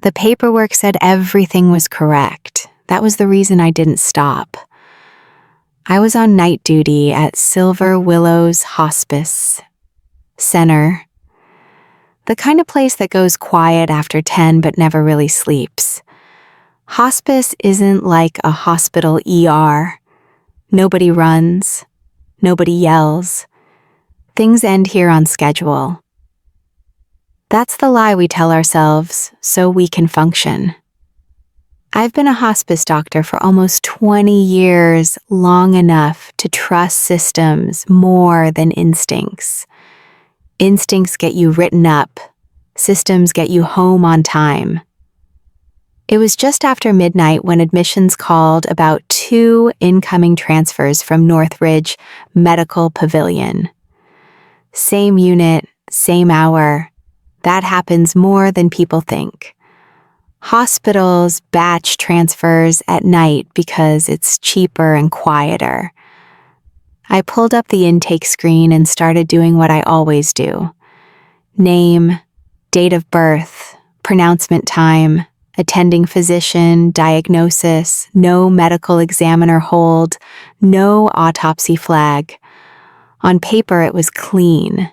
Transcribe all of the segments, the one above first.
The paperwork said everything was correct. That was the reason I didn't stop. I was on night duty at Silver Willows Hospice Center, the kind of place that goes quiet after 10 but never really sleeps. Hospice isn't like a hospital ER. Nobody runs. Nobody yells. Things end here on schedule. That's the lie we tell ourselves so we can function. I've been a hospice doctor for almost 20 years, long enough to trust systems more than instincts. Instincts get you written up. Systems get you home on time. It was just after midnight when admissions called about 2 incoming transfers from Northridge Medical Pavilion. Same unit, same hour. That happens more than people think. Hospitals batch transfers at night because it's cheaper and quieter. I pulled up the intake screen and started doing what I always do. Name, date of birth, pronouncement time, attending physician, diagnosis, no medical examiner hold, no autopsy flag. On paper, it was clean.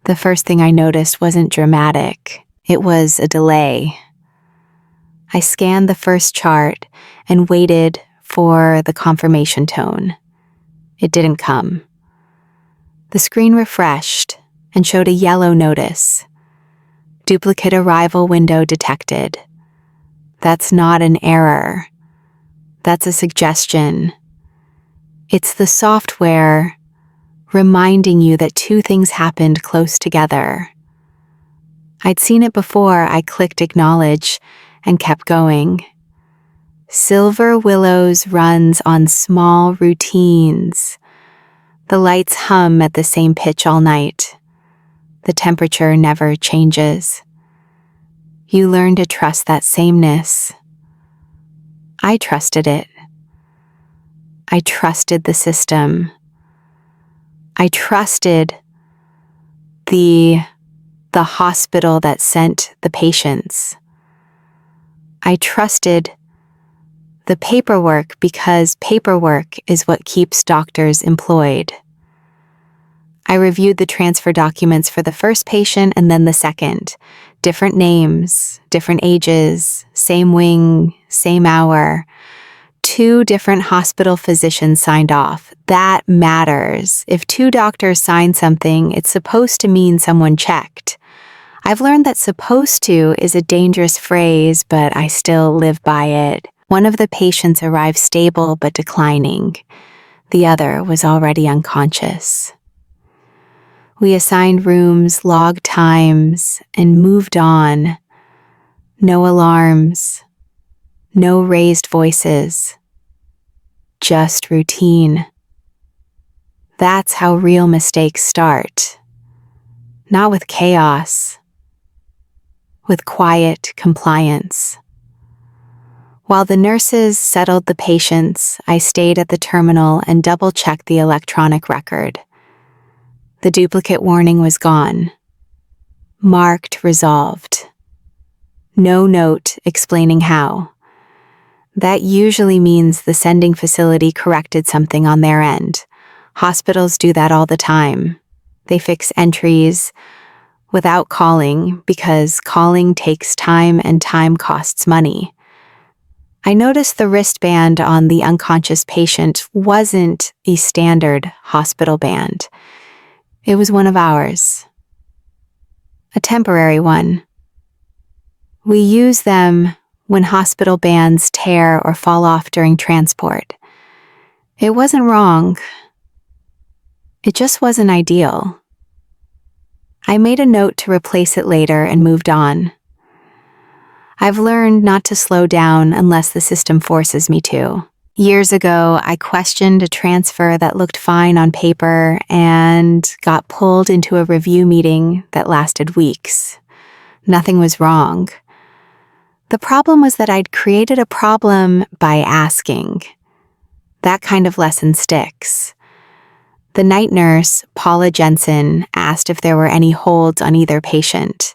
The first thing I noticed wasn't dramatic. It was a delay. I scanned the first chart and waited for the confirmation tone. It didn't come. The screen refreshed and showed a yellow notice. Duplicate arrival window detected. That's not an error. That's a suggestion. It's the software reminding you that 2 things happened close together. I'd seen it before. I clicked acknowledge and kept going. Silver Willows runs on small routines. The lights hum at the same pitch all night. The temperature never changes. You learn to trust that sameness. I trusted it. I trusted the system. I trusted the hospital that sent the patients. I trusted the paperwork because paperwork is what keeps doctors employed. I reviewed the transfer documents for the first patient and then the second. Different names, different ages, same wing, same hour. 2 different hospital physicians signed off. That matters. If 2 doctors sign something, it's supposed to mean someone checked. I've learned that "supposed to" is a dangerous phrase, but I still live by it. One of the patients arrived stable but declining. The other was already unconscious. We assigned rooms, logged times, and moved on. No alarms. No raised voices. Just routine. That's how real mistakes start. Not with chaos. With quiet compliance. While the nurses settled the patients, I stayed at the terminal and double-checked the electronic record. The duplicate warning was gone. Marked resolved. No note explaining how. That usually means the sending facility corrected something on their end. Hospitals do that all the time. They fix entries without calling because calling takes time and time costs money. I noticed the wristband on the unconscious patient wasn't a standard hospital band. It was one of ours. A temporary one. We use them when hospital bands tear or fall off during transport. It wasn't wrong. It just wasn't ideal. I made a note to replace it later and moved on. I've learned not to slow down unless the system forces me to. Years ago, I questioned a transfer that looked fine on paper and got pulled into a review meeting that lasted weeks. Nothing was wrong. The problem was that I'd created a problem by asking. That kind of lesson sticks. The night nurse, Paula Jensen, asked if there were any holds on either patient.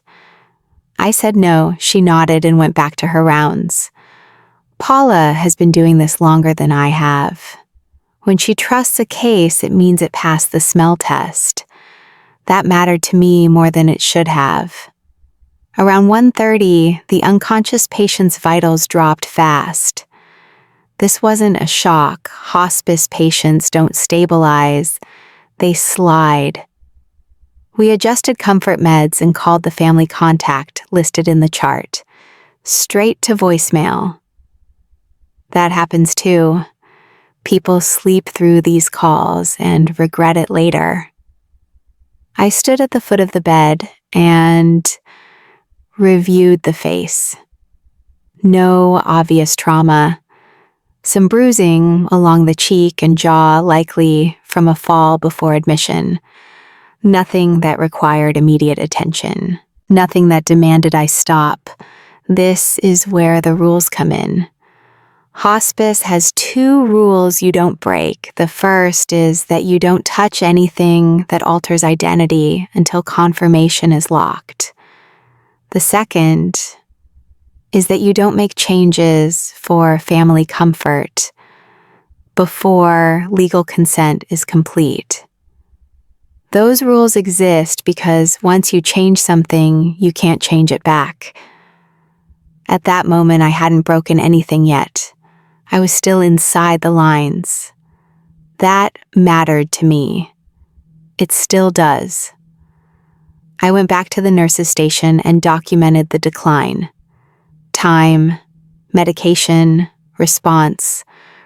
I said no. She nodded and went back to her rounds. Paula has been doing this longer than I have. When she trusts a case, it means it passed the smell test. That mattered to me more than it should have. Around 1:30, the unconscious patient's vitals dropped fast. This wasn't a shock. Hospice patients don't stabilize. They slide. We adjusted comfort meds and called the family contact listed in the chart. Straight to voicemail. That happens too. People sleep through these calls and regret it later. I stood at the foot of the bed and reviewed the face. No obvious trauma. Some bruising along the cheek and jaw, likely from a fall before admission. Nothing that required immediate attention. Nothing that demanded I stop. This is where the rules come in. Hospice has 2 rules you don't break. The first is that you don't touch anything that alters identity until confirmation is locked. The second is that you don't make changes for family comfort before legal consent is complete. Those rules exist because once you change something, you can't change it back. At that moment, I hadn't broken anything yet. I was still inside the lines. That mattered to me. It still does. I went back to the nurse's station and documented the decline. Time, medication, response,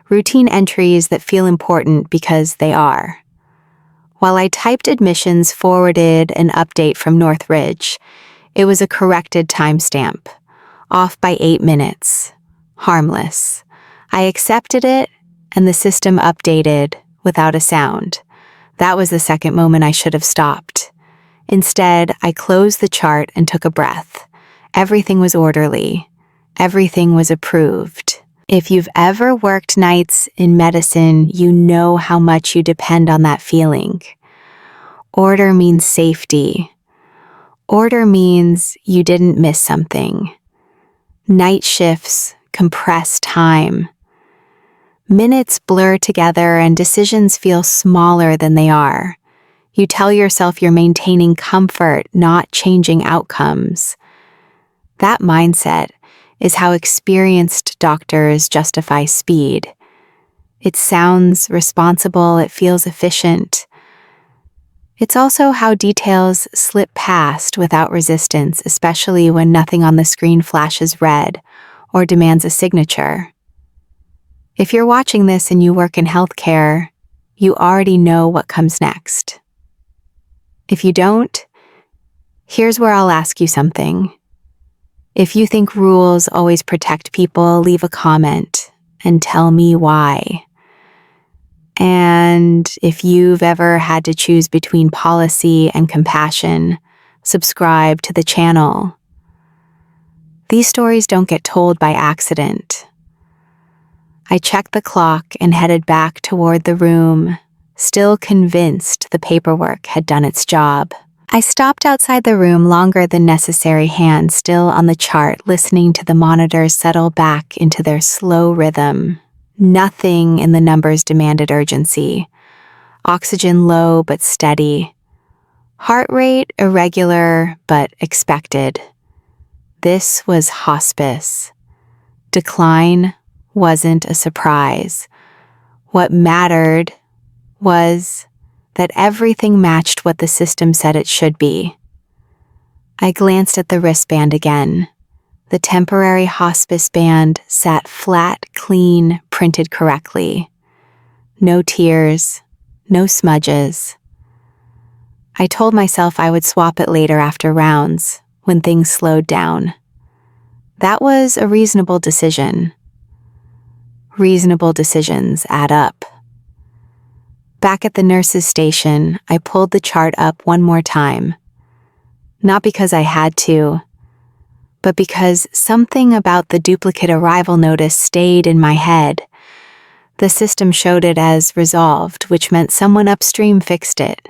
routine entries that feel important because they are. While I typed admissions, forwarded an update from Northridge, it was a corrected timestamp, off by 8 minutes. Harmless. I accepted it, and the system updated without a sound. That was the second moment I should have stopped. Instead, I closed the chart and took a breath. Everything was orderly. Everything was approved. If you've ever worked nights in medicine, you know how much you depend on that feeling. Order means safety. Order means you didn't miss something. Night shifts compress time. Minutes blur together and decisions feel smaller than they are. You tell yourself you're maintaining comfort, not changing outcomes. That mindset is how experienced doctors justify speed. It sounds responsible, it feels efficient. It's also how details slip past without resistance, especially when nothing on the screen flashes red or demands a signature. If you're watching this and you work in healthcare, you already know what comes next. If you don't, here's where I'll ask you something. If you think rules always protect people, leave a comment and tell me why. And if you've ever had to choose between policy and compassion, subscribe to the channel. These stories don't get told by accident. I checked the clock and headed back toward the room, still convinced the paperwork had done its job. I stopped outside the room longer than necessary, hands still on the chart, listening to the monitors settle back into their slow rhythm. Nothing in the numbers demanded urgency. Oxygen low but steady. Heart rate irregular but expected. This was hospice. Decline wasn't a surprise. What mattered was that everything matched what the system said it should be. I glanced at the wristband again. The temporary hospice band sat flat, clean, printed correctly. No tears, no smudges. I told myself I would swap it later after rounds, when things slowed down. That was a reasonable decision. Reasonable decisions add up. Back at the nurse's station, I pulled the chart up one more time. Not because I had to, but because something about the duplicate arrival notice stayed in my head. The system showed it as resolved, which meant someone upstream fixed it.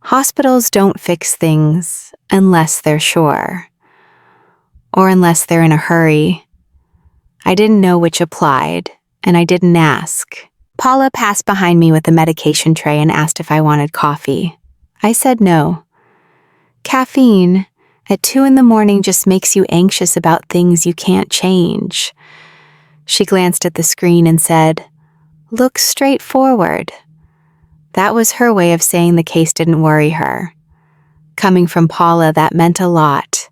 Hospitals don't fix things unless they're sure. or unless they're in a hurry. I didn't know which applied, and I didn't ask. Paula passed behind me with the medication tray and asked if I wanted coffee. I said no. Caffeine at 2 a.m. just makes you anxious about things you can't change. She glanced at the screen and said, "Look straight forward." That was her way of saying the case didn't worry her. Coming from Paula, that meant a lot.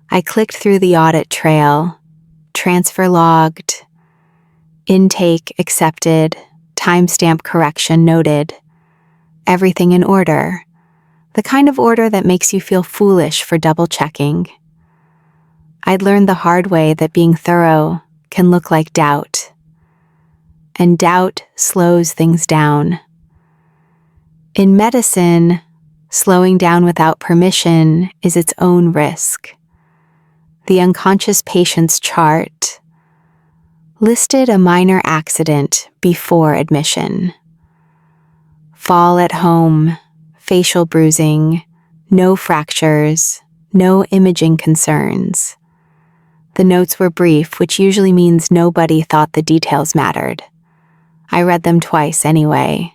I clicked through the audit trail. Transfer logged. Intake accepted. Timestamp correction noted. Everything in order. The kind of order that makes you feel foolish for double-checking. I'd learned the hard way that being thorough can look like doubt. And doubt slows things down. In medicine, slowing down without permission is its own risk. The unconscious patient's chart listed a minor accident before admission. Fall at home, facial bruising, no fractures, no imaging concerns. The notes were brief, which usually means nobody thought the details mattered. I read them twice anyway.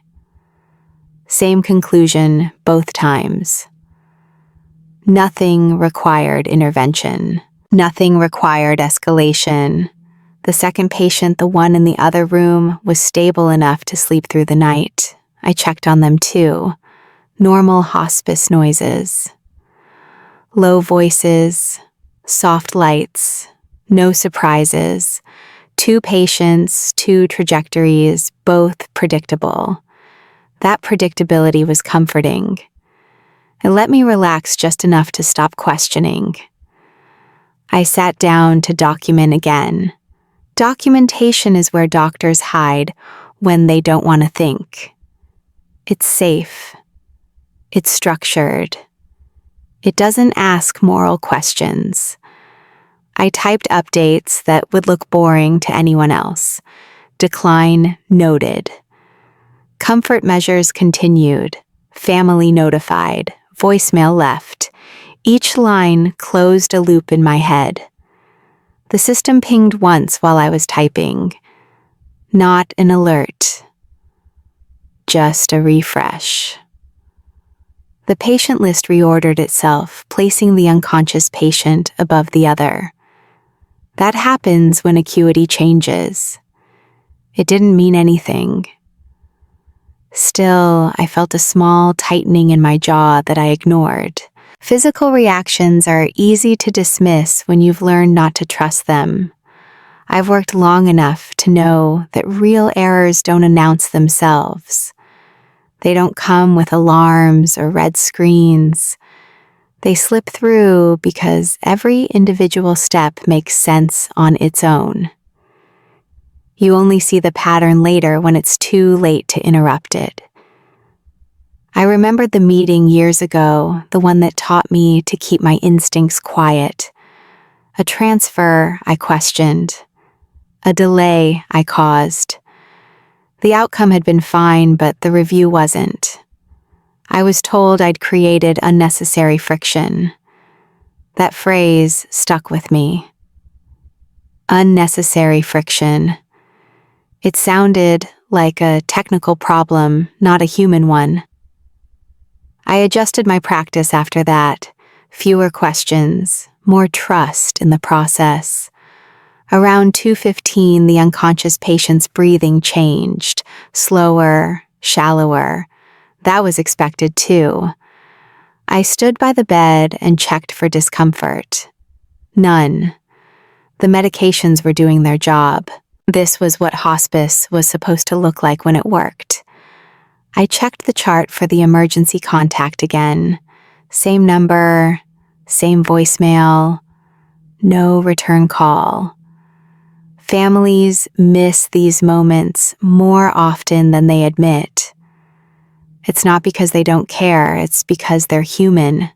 Same conclusion both times. Nothing required intervention. Nothing required escalation. The second patient, the one in the other room, was stable enough to sleep through the night. I checked on them too. Normal hospice noises. Low voices, soft lights, no surprises. 2 patients, 2 trajectories, both predictable. That predictability was comforting. It let me relax just enough to stop questioning. I sat down to document again. Documentation is where doctors hide when they don't want to think. It's safe. It's structured. It doesn't ask moral questions. I typed updates that would look boring to anyone else. Decline noted. Comfort measures continued. Family notified. Voicemail left. Each line closed a loop in my head. The system pinged once while I was typing. Not an alert. Just a refresh. The patient list reordered itself, placing the unconscious patient above the other. That happens when acuity changes. It didn't mean anything. Still, I felt a small tightening in my jaw that I ignored. Physical reactions are easy to dismiss when you've learned not to trust them. I've worked long enough to know that real errors don't announce themselves. They don't come with alarms or red screens. They slip through because every individual step makes sense on its own. You only see the pattern later when it's too late to interrupt it. I remembered the meeting years ago, the one that taught me to keep my instincts quiet. A transfer I questioned. A delay I caused. The outcome had been fine, but the review wasn't. I was told I'd created unnecessary friction. That phrase stuck with me. Unnecessary friction. It sounded like a technical problem, not a human one. I adjusted my practice after that. Fewer questions, more trust in the process. Around 2:15, the unconscious patient's breathing changed, slower, shallower. That was expected too. I stood by the bed and checked for discomfort. None. The medications were doing their job. This was what hospice was supposed to look like when it worked. I checked the chart for the emergency contact again. Same number, same voicemail, no return call. Families miss these moments more often than they admit. It's not because they don't care, it's because they're human.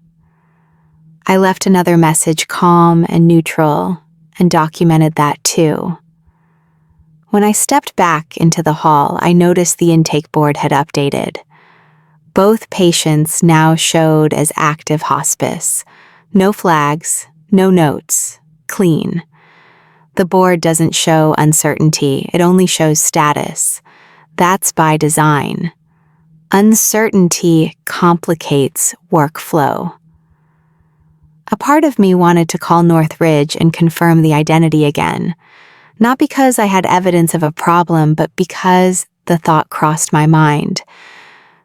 I left another message calm and neutral and documented that too. When I stepped back into the hall, I noticed the intake board had updated. Both patients now showed as active hospice. No flags, No notes. Clean. The board doesn't show uncertainty, it only shows status. That's by design. Uncertainty complicates workflow. A part of me wanted to call Northridge and confirm the identity again, not because I had evidence of a problem, but because the thought crossed my mind.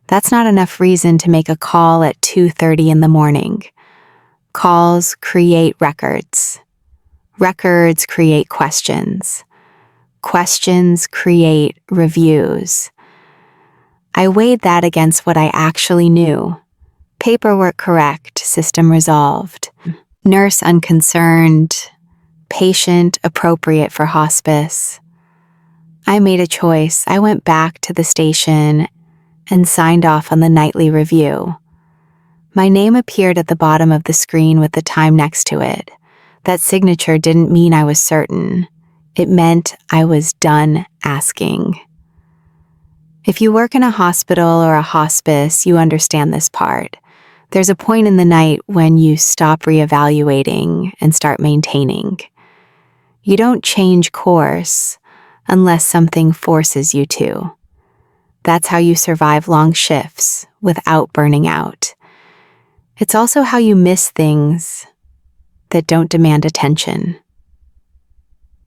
That's not enough reason to make a call at 2:30 in the morning. Calls create records. Records create questions. Questions create reviews. I weighed that against what I actually knew. Paperwork correct, system resolved. Nurse unconcerned, patient appropriate for hospice. I made a choice. I went back to the station and signed off on the nightly review. My name appeared at the bottom of the screen with the time next to it. That signature didn't mean I was certain. It meant I was done asking. If you work in a hospital or a hospice, you understand this part. There's a point in the night when you stop reevaluating and start maintaining. You don't change course unless something forces you to. That's how you survive long shifts without burning out. It's also how you miss things that don't demand attention.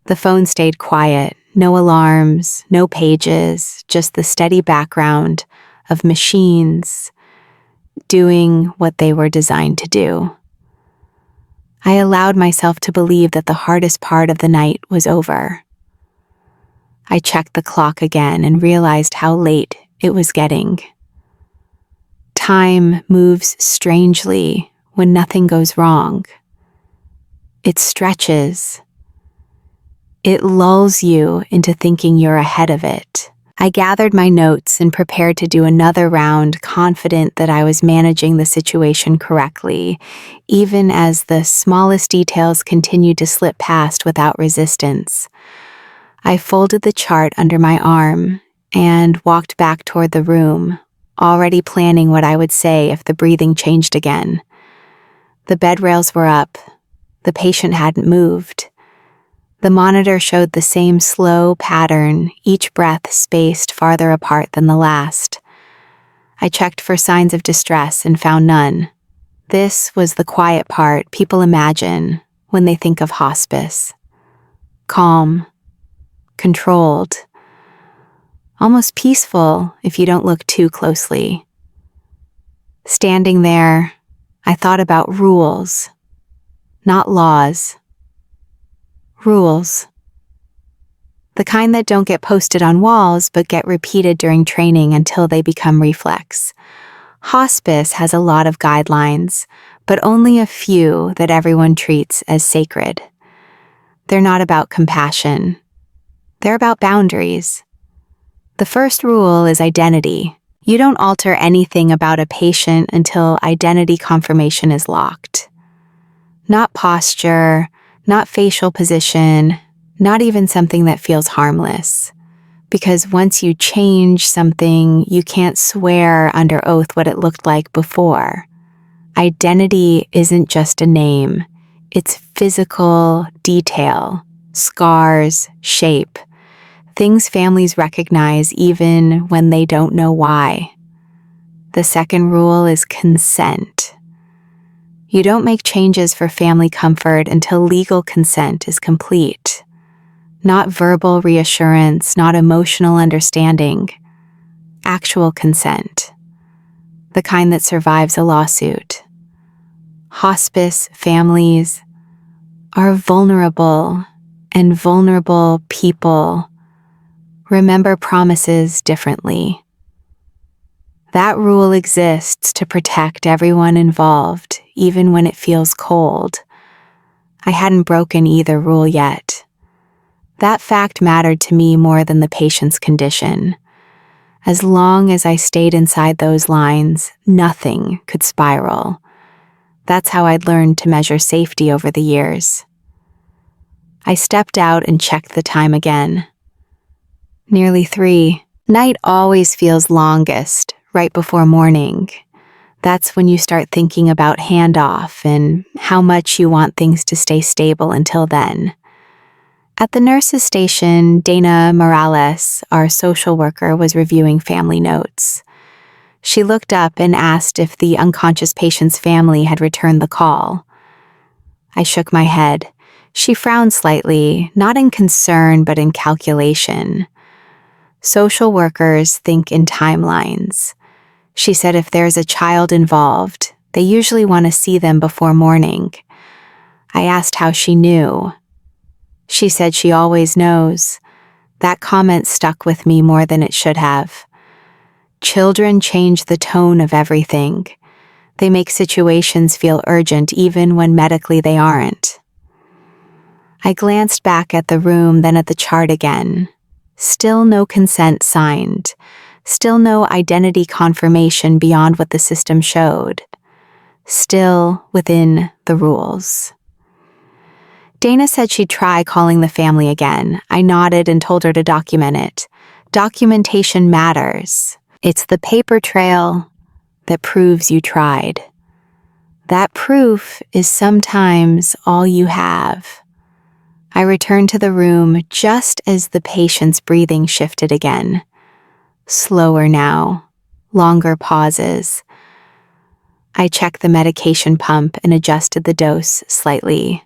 The phone stayed quiet, no alarms, no pages, just the steady background of machines doing what they were designed to do. I allowed myself to believe that the hardest part of the night was over. I checked the clock again and realized how late it was getting. Time moves strangely when nothing goes wrong. It stretches. It lulls you into thinking you're ahead of it. I gathered my notes and prepared to do another round, confident that I was managing the situation correctly, even as the smallest details continued to slip past without resistance. I folded the chart under my arm and walked back toward the room, already planning what I would say if the breathing changed again. The bed rails were up. The patient hadn't moved. The monitor showed the same slow pattern, each breath spaced farther apart than the last. I checked for signs of distress and found none. This was the quiet part people imagine when they think of hospice. Calm, controlled, almost peaceful if you don't look too closely. Standing there, I thought about rules, not laws. Rules. The kind that don't get posted on walls but get repeated during training until they become reflex. Hospice has a lot of guidelines, but only a few that everyone treats as sacred. They're not about compassion. They're about boundaries. The first rule is identity. You don't alter anything about a patient until identity confirmation is locked. Not posture, not facial position, not even something that feels harmless. Because once you change something, you can't swear under oath what it looked like before. Identity isn't just a name. It's physical detail, scars, shape, things families recognize even when they don't know why. The second rule is consent. You don't make changes for family comfort until legal consent is complete. Not verbal reassurance, not emotional understanding. Actual consent. The kind that survives a lawsuit. Hospice families are vulnerable, and vulnerable people remember promises differently. That rule exists to protect everyone involved, even when it feels cold. I hadn't broken either rule yet. That fact mattered to me more than the patient's condition. As long as I stayed inside those lines, nothing could spiral. That's how I'd learned to measure safety over the years. I stepped out and checked the time again. Nearly 3. Night always feels longest right before morning. That's when you start thinking about handoff and how much you want things to stay stable until then. At the nurse's station, Dana Morales, our social worker, was reviewing family notes. She looked up and asked if the unconscious patient's family had returned the call. I shook my head. She frowned slightly, not in concern but in calculation. Social workers think in timelines. She said if there's a child involved, they usually want to see them before morning. I asked how she knew. She said she always knows. That comment stuck with me more than it should have. Children change the tone of everything. They make situations feel urgent even when medically they aren't. I glanced back at the room, then at the chart again. Still no consent signed. Still no identity confirmation beyond what the system showed. Still within the rules. Dana said she'd try calling the family again. I nodded and told her to document it. Documentation matters. It's the paper trail that proves you tried. That proof is sometimes all you have. I returned to the room just as the patient's breathing shifted again. Slower now, longer pauses. I checked the medication pump and adjusted the dose slightly.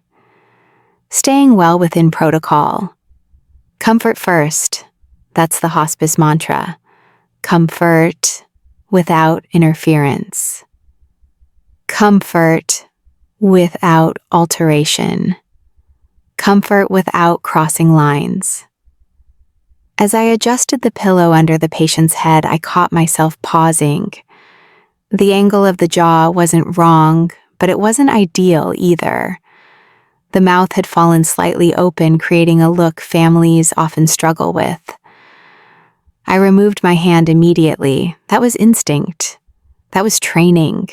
Staying well within protocol. Comfort first. That's the hospice mantra. Comfort without interference. Comfort without alteration. Comfort without crossing lines. As I adjusted the pillow under the patient's head, I caught myself pausing. The angle of the jaw wasn't wrong, but it wasn't ideal either. The mouth had fallen slightly open, creating a look families often struggle with. I removed my hand immediately. That was instinct. That was training.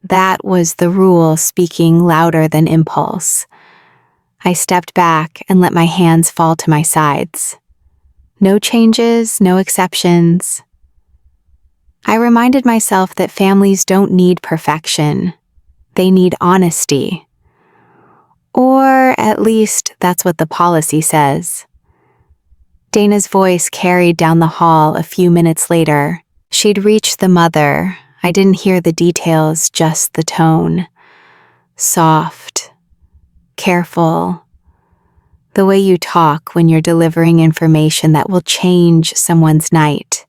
That was the rule speaking louder than impulse. I stepped back and let my hands fall to my sides. No changes, no exceptions. I reminded myself that families don't need perfection. They need honesty. Or at least that's what the policy says. Dana's voice carried down the hall a few minutes later. She'd reached the mother. I didn't hear the details, just the tone. Soft. Careful. The way you talk when you're delivering information that will change someone's night.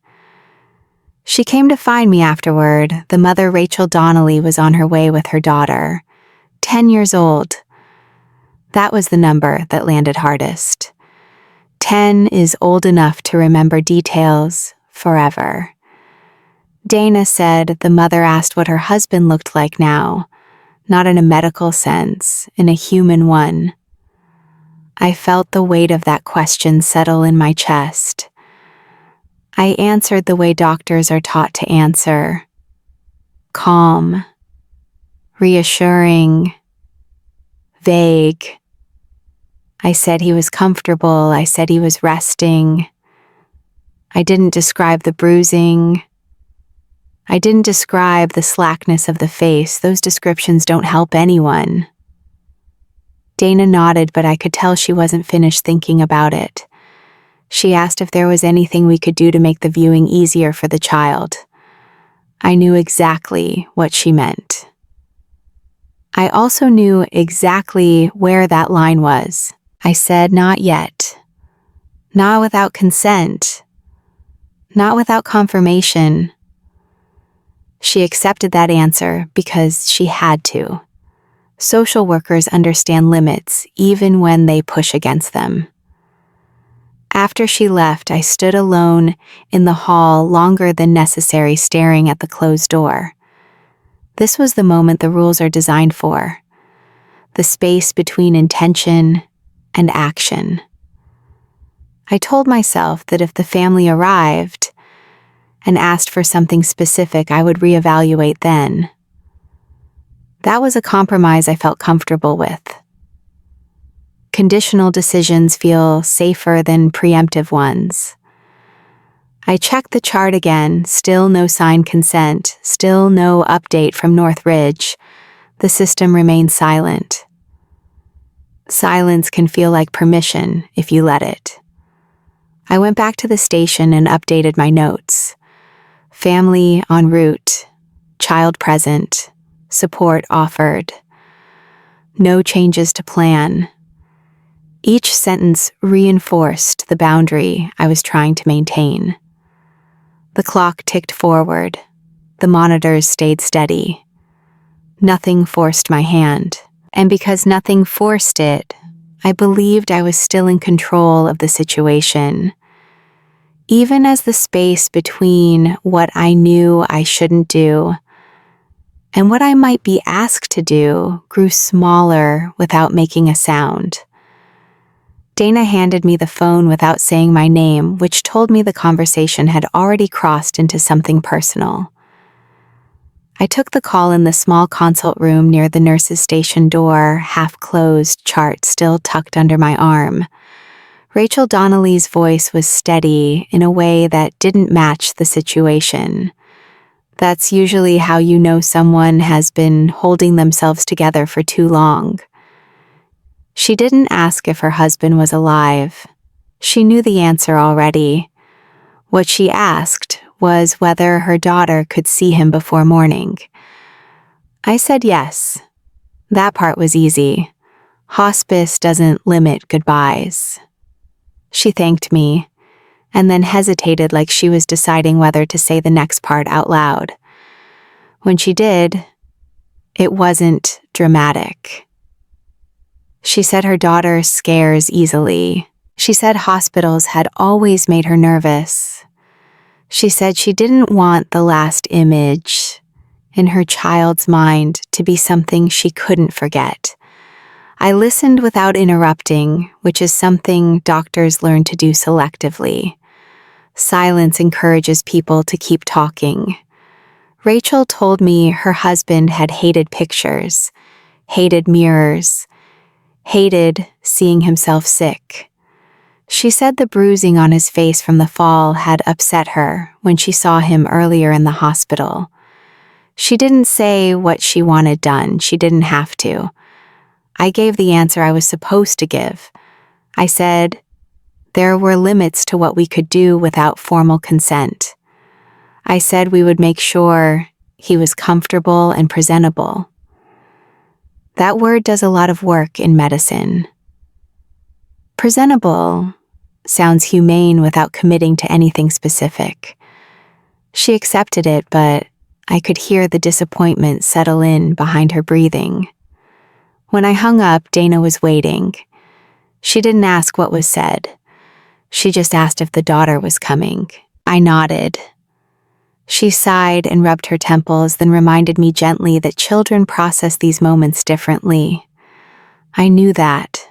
She came to find me afterward. The mother, Rachel Donnelly, was on her way with her daughter. 10 years old. That was the number that landed hardest. 10 is old enough to remember details forever. Dana said the mother asked what her husband looked like now, not in a medical sense, in a human one. I felt the weight of that question settle in my chest. I answered the way doctors are taught to answer. Calm, reassuring, vague. I said he was comfortable. I said he was resting. I didn't describe the bruising. I didn't describe the slackness of the face. Those descriptions don't help anyone. Dana nodded, but I could tell she wasn't finished thinking about it. She asked if there was anything we could do to make the viewing easier for the child. I knew exactly what she meant. I also knew exactly where that line was. I said, not yet. Not without consent. Not without confirmation. She accepted that answer because she had to. Social workers understand limits even when they push against them. After she left, I stood alone in the hall longer than necessary, staring at the closed door. This was the moment the rules are designed for. The space between intention and action. I told myself that if the family arrived and asked for something specific, I would reevaluate then. That was a compromise I felt comfortable with. Conditional decisions feel safer than preemptive ones. I checked the chart again, still no signed consent, still no update from Northridge. The system remained silent. Silence can feel like permission if you let it. I went back to the station and updated my notes. Family en route, child present, support offered. No changes to plan. Each sentence reinforced the boundary I was trying to maintain. The clock ticked forward. The monitors stayed steady. Nothing forced my hand, and because nothing forced it, I believed I was still in control of the situation. Even as the space between what I knew I shouldn't do and what I might be asked to do grew smaller without making a sound. Dana handed me the phone without saying my name, which told me the conversation had already crossed into something personal. I took the call in the small consult room near the nurse's station door, half-closed, chart still tucked under my arm. Rachel Donnelly's voice was steady in a way that didn't match the situation. That's usually how you know someone has been holding themselves together for too long. She didn't ask if her husband was alive. She knew the answer already. What she asked was whether her daughter could see him before morning. I said yes. That part was easy. Hospice doesn't limit goodbyes. She thanked me, and then hesitated like she was deciding whether to say the next part out loud. When she did, it wasn't dramatic. She said her daughter scares easily. She said hospitals had always made her nervous. She said she didn't want the last image in her child's mind to be something she couldn't forget. I listened without interrupting, which is something doctors learn to do selectively. Silence encourages people to keep talking. Rachel told me her husband had hated pictures, hated mirrors, hated seeing himself sick. She said the bruising on his face from the fall had upset her when she saw him earlier in the hospital. She didn't say what she wanted done. She didn't have to. I gave the answer I was supposed to give. I said there were limits to what we could do without formal consent. I said we would make sure he was comfortable and presentable. That word does a lot of work in medicine. Presentable sounds humane without committing to anything specific. She accepted it, but I could hear the disappointment settle in behind her breathing. When I hung up, Dana was waiting. She didn't ask what was said. She just asked if the daughter was coming. I nodded. She sighed and rubbed her temples, then reminded me gently that children process these moments differently. I knew that.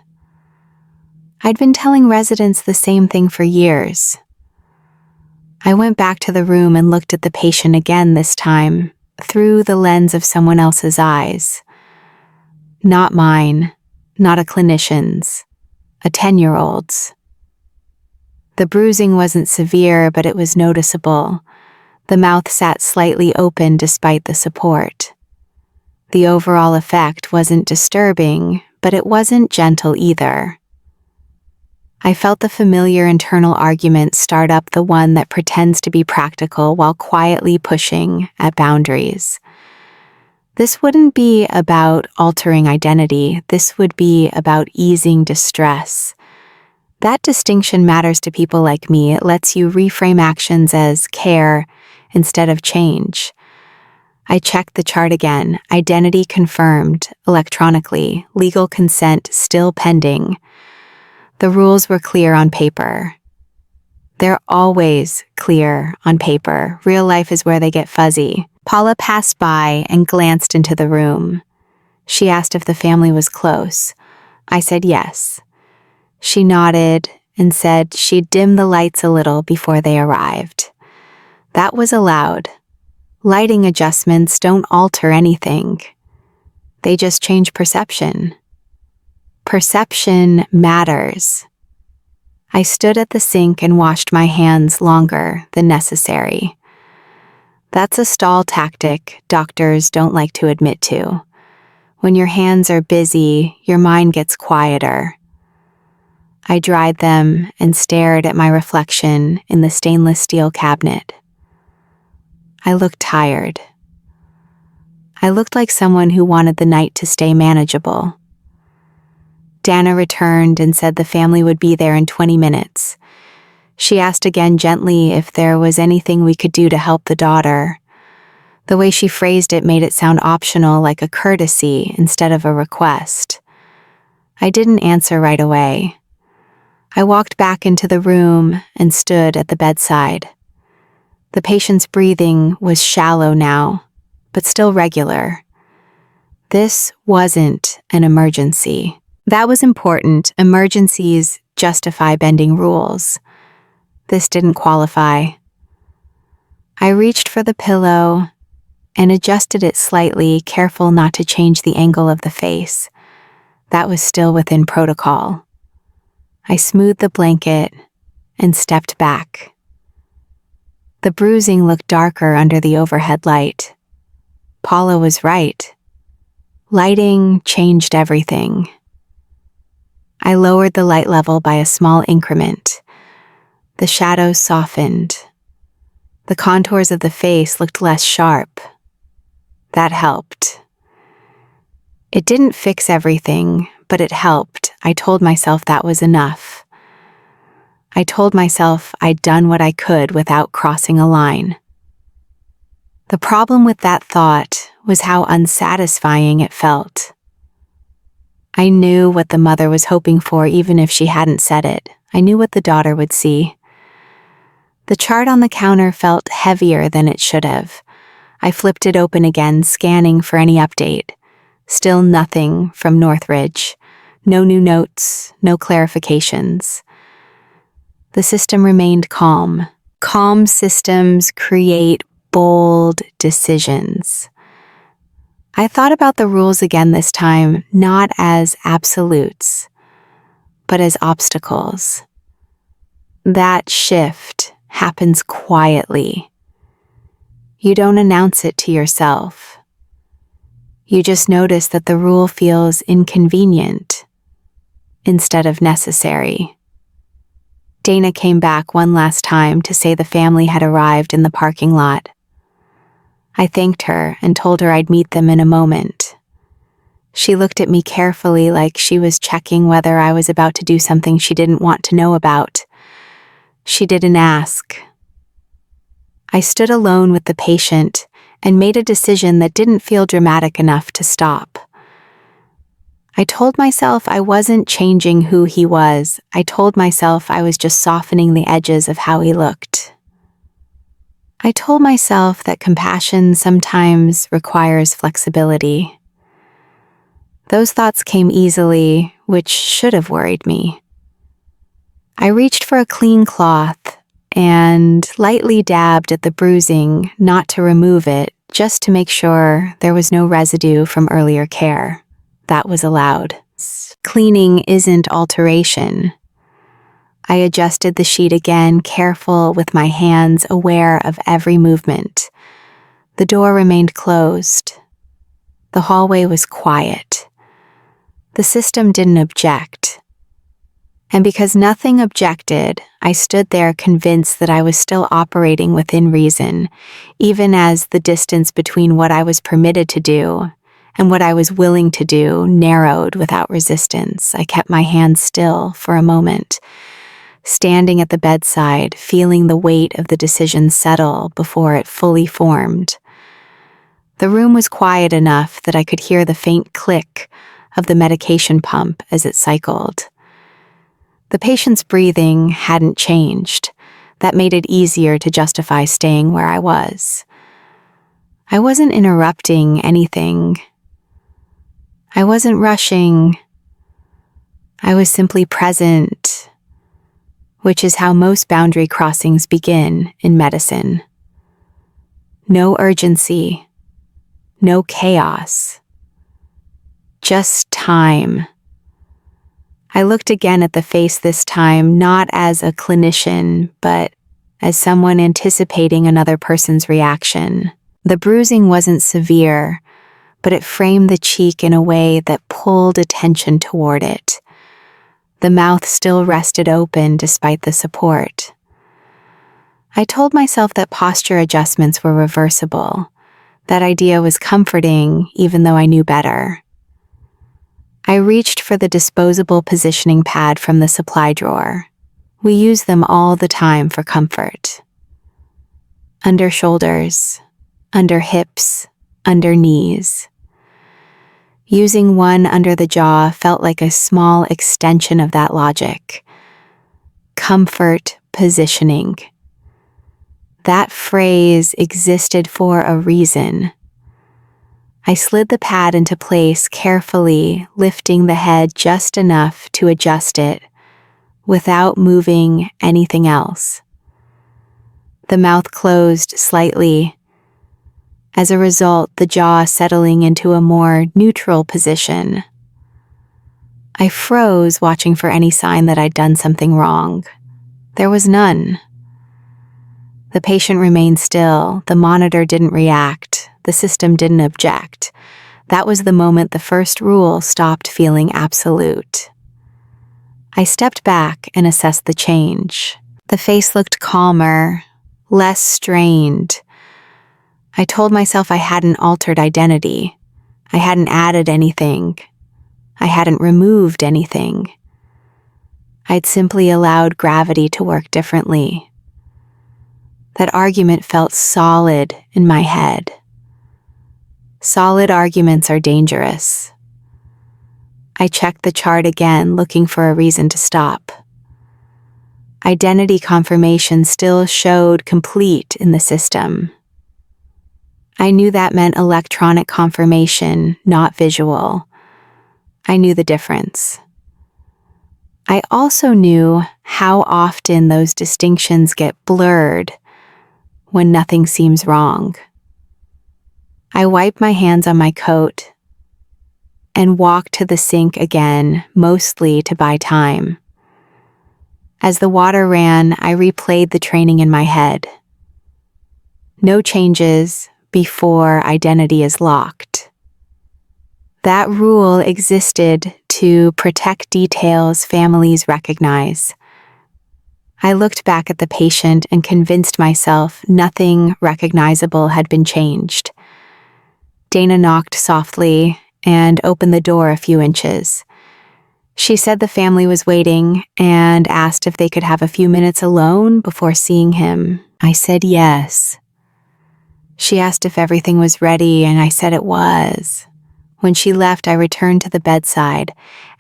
I'd been telling residents the same thing for years. I went back to the room and looked at the patient again this time, through the lens of someone else's eyes. Not mine, not a clinician's, a 10-year-old's. The bruising wasn't severe, but it was noticeable. The mouth sat slightly open despite the support. The overall effect wasn't disturbing, but it wasn't gentle either. I felt the familiar internal argument start up, the one that pretends to be practical while quietly pushing at boundaries. This wouldn't be about altering identity. This would be about easing distress. That distinction matters to people like me. It lets you reframe actions as care instead of change. I checked the chart again. Identity confirmed electronically. Legal consent still pending. The rules were clear on paper. They're always clear on paper. Real life is where they get fuzzy. Paula passed by and glanced into the room. She asked if the family was close. I said yes. She nodded and said she'd dim the lights a little before they arrived. That was allowed. Lighting adjustments don't alter anything. They just change perception. Perception matters. I stood at the sink and washed my hands longer than necessary. That's a stall tactic doctors don't like to admit to. When your hands are busy, your mind gets quieter. I dried them and stared at my reflection in the stainless steel cabinet. I looked tired. I looked like someone who wanted the night to stay manageable. Dana returned and said the family would be there in 20 minutes. She asked again gently if there was anything we could do to help the daughter. The way she phrased it made it sound optional, like a courtesy instead of a request. I didn't answer right away. I walked back into the room and stood at the bedside. The patient's breathing was shallow now, but still regular. This wasn't an emergency. That was important. Emergencies justify bending rules. This didn't qualify. I reached for the pillow and adjusted it slightly, careful not to change the angle of the face. That was still within protocol. I smoothed the blanket and stepped back. The bruising looked darker under the overhead light. Paula was right. Lighting changed everything. I lowered the light level by a small increment. The shadows softened. The contours of the face looked less sharp. That helped. It didn't fix everything, but it helped. I told myself that was enough. I told myself I'd done what I could without crossing a line. The problem with that thought was how unsatisfying it felt. I knew what the mother was hoping for even if she hadn't said it. I knew what the daughter would see. The chart on the counter felt heavier than it should have. I flipped it open again, scanning for any update. Still nothing from Northridge. No new notes, no clarifications. The system remained calm. Calm systems create bold decisions. I thought about the rules again this time, not as absolutes, but as obstacles. That shift happens quietly. You don't announce it to yourself. You just notice that the rule feels inconvenient instead of necessary. Dana came back one last time to say the family had arrived in the parking lot. I thanked her and told her I'd meet them in a moment. She looked at me carefully, like she was checking whether I was about to do something she didn't want to know about. She didn't ask. I stood alone with the patient and made a decision that didn't feel dramatic enough to stop. I told myself I wasn't changing who he was. I told myself I was just softening the edges of how he looked. I told myself that compassion sometimes requires flexibility. Those thoughts came easily, which should have worried me. I reached for a clean cloth and lightly dabbed at the bruising, not to remove it, just to make sure there was no residue from earlier care. That was allowed. Cleaning isn't alteration. I adjusted the sheet again, careful with my hands, aware of every movement. The door remained closed. The hallway was quiet. The system didn't object. And because nothing objected, I stood there convinced that I was still operating within reason, even as the distance between what I was permitted to do and what I was willing to do narrowed without resistance. I kept my hands still for a moment, standing at the bedside, feeling the weight of the decision settle before it fully formed. The room was quiet enough that I could hear the faint click of the medication pump as it cycled. The patient's breathing hadn't changed. That made it easier to justify staying where I was. I wasn't interrupting anything. I wasn't rushing. I was simply present, which is how most boundary crossings begin in medicine. No urgency, no chaos, just time. I looked again at the face this time, not as a clinician, but as someone anticipating another person's reaction. The bruising wasn't severe, but it framed the cheek in a way that pulled attention toward it. The mouth still rested open despite the support. I told myself that posture adjustments were reversible. That idea was comforting, even though I knew better. I reached for the disposable positioning pad from the supply drawer. We use them all the time for comfort. Under shoulders, under hips, under knees. Using one under the jaw felt like a small extension of that logic. Comfort positioning. That phrase existed for a reason. I slid the pad into place carefully, lifting the head just enough to adjust it, without moving anything else. The mouth closed slightly. As a result, the jaw settling into a more neutral position. I froze, watching for any sign that I'd done something wrong. There was none. The patient remained still. The monitor didn't react. The system didn't object. That was the moment the first rule stopped feeling absolute. I stepped back and assessed the change. The face looked calmer, less strained. I told myself I hadn't altered identity. I hadn't added anything. I hadn't removed anything. I'd simply allowed gravity to work differently. That argument felt solid in my head. Solid arguments are dangerous. I checked the chart again, looking for a reason to stop. Identity confirmation still showed complete in the system. I knew that meant electronic confirmation, not visual. I knew the difference. I also knew how often those distinctions get blurred when nothing seems wrong. I wiped my hands on my coat and walked to the sink again, mostly to buy time. As the water ran, I replayed the training in my head. No changes before identity is locked. That rule existed to protect details families recognize. I looked back at the patient and convinced myself nothing recognizable had been changed. Dana knocked softly and opened the door a few inches. She said the family was waiting and asked if they could have a few minutes alone before seeing him. I said yes. She asked if everything was ready, and I said it was. When she left, I returned to the bedside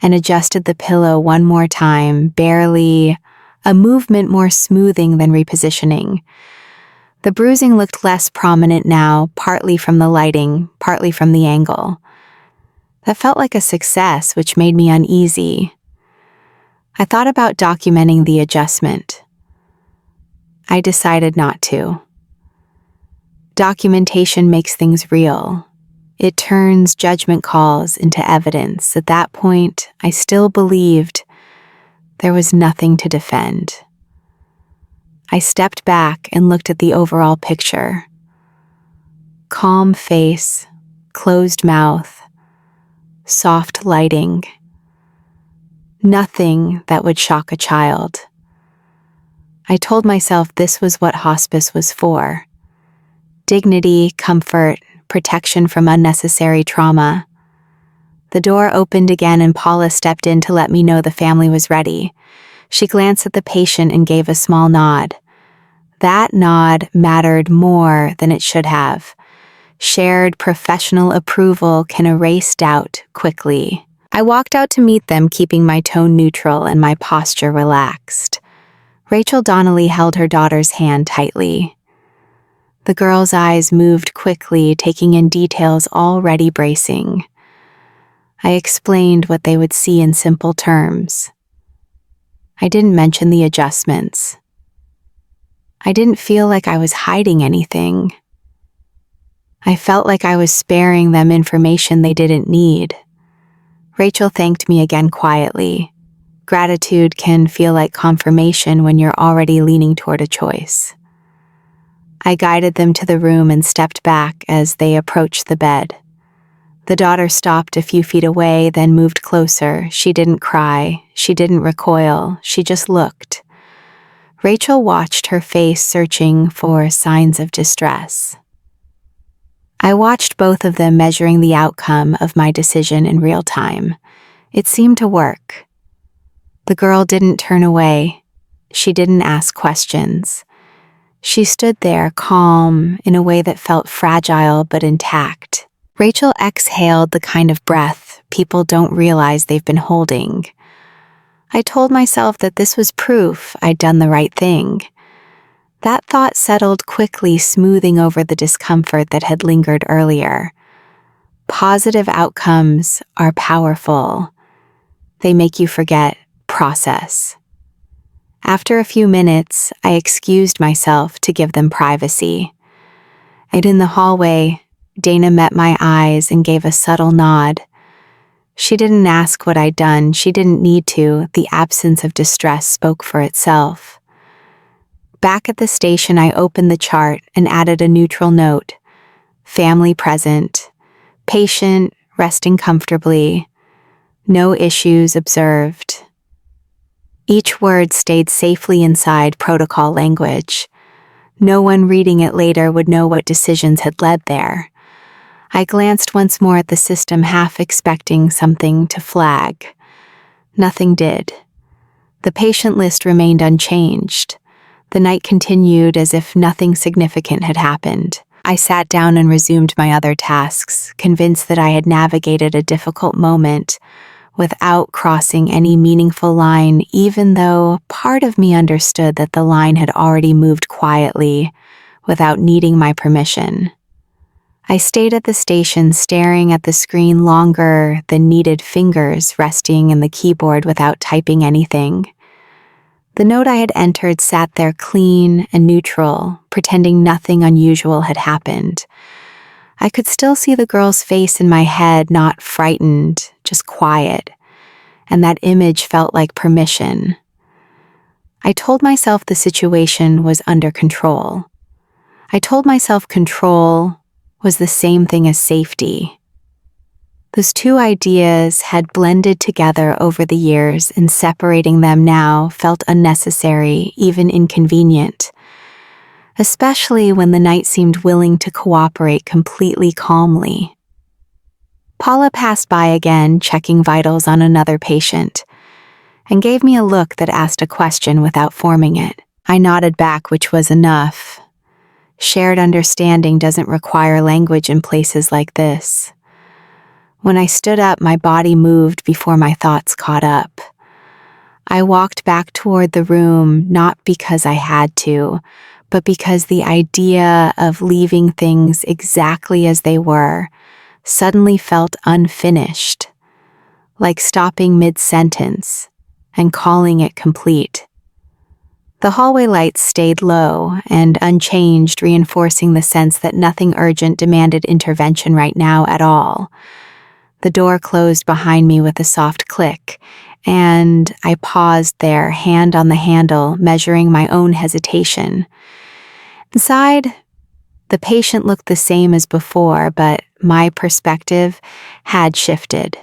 and adjusted the pillow one more time, barely, a movement more smoothing than repositioning. The bruising looked less prominent now, partly from the lighting, partly from the angle. That felt like a success, which made me uneasy. I thought about documenting the adjustment. I decided not to. Documentation makes things real. It turns judgment calls into evidence. At that point, I still believed there was nothing to defend. I stepped back and looked at the overall picture. Calm face, closed mouth, soft lighting. Nothing that would shock a child. I told myself this was what hospice was for. Dignity, comfort, protection from unnecessary trauma. The door opened again and Paula stepped in to let me know the family was ready. She glanced at the patient and gave a small nod. That nod mattered more than it should have. Shared professional approval can erase doubt quickly. I walked out to meet them, keeping my tone neutral and my posture relaxed. Rachel Donnelly held her daughter's hand tightly. The girl's eyes moved quickly, taking in details already bracing. I explained what they would see in simple terms. I didn't mention the adjustments. I didn't feel like I was hiding anything. I felt like I was sparing them information they didn't need. Rachel thanked me again quietly. Gratitude can feel like confirmation when you're already leaning toward a choice. I guided them to the room and stepped back as they approached the bed. The daughter stopped a few feet away, then moved closer. She didn't cry. She didn't recoil. She just looked. Rachel watched her face, searching for signs of distress. I watched both of them measuring the outcome of my decision in real time. It seemed to work. The girl didn't turn away. She didn't ask questions. She stood there, calm, in a way that felt fragile but intact. Rachel exhaled the kind of breath people don't realize they've been holding. I told myself that this was proof I'd done the right thing. That thought settled quickly, smoothing over the discomfort that had lingered earlier. Positive outcomes are powerful. They make you forget process. After a few minutes, I excused myself to give them privacy. And in the hallway, Dana met my eyes and gave a subtle nod. She didn't ask what I'd done. She didn't need to. The absence of distress spoke for itself. Back at the station, I opened the chart and added a neutral note. Family present. Patient, resting comfortably. No issues observed. Each word stayed safely inside protocol language. No one reading it later would know what decisions had led there. I glanced once more at the system, half expecting something to flag. Nothing did. The patient list remained unchanged. The night continued as if nothing significant had happened. I sat down and resumed my other tasks, convinced that I had navigated a difficult moment without crossing any meaningful line, even though part of me understood that the line had already moved quietly without needing my permission. I stayed at the station, staring at the screen longer than needed, fingers resting in the keyboard without typing anything. The note I had entered sat there clean and neutral, pretending nothing unusual had happened. I could still see the girl's face in my head, not frightened, just quiet, and that image felt like permission. I told myself the situation was under control. I told myself control was the same thing as safety. Those two ideas had blended together over the years, and separating them now felt unnecessary, even inconvenient, especially when the night seemed willing to cooperate completely calmly. Paula passed by again, checking vitals on another patient, and gave me a look that asked a question without forming it. I nodded back, which was enough. Shared understanding doesn't require language in places like this. When I stood up, my body moved before my thoughts caught up. I walked back toward the room, not because I had to, but because the idea of leaving things exactly as they were suddenly felt unfinished, like stopping mid-sentence and calling it complete. The hallway lights stayed low and unchanged, reinforcing the sense that nothing urgent demanded intervention right now at all. The door closed behind me with a soft click, and I paused there, hand on the handle, measuring my own hesitation. Inside, the patient looked the same as before, but my perspective had shifted.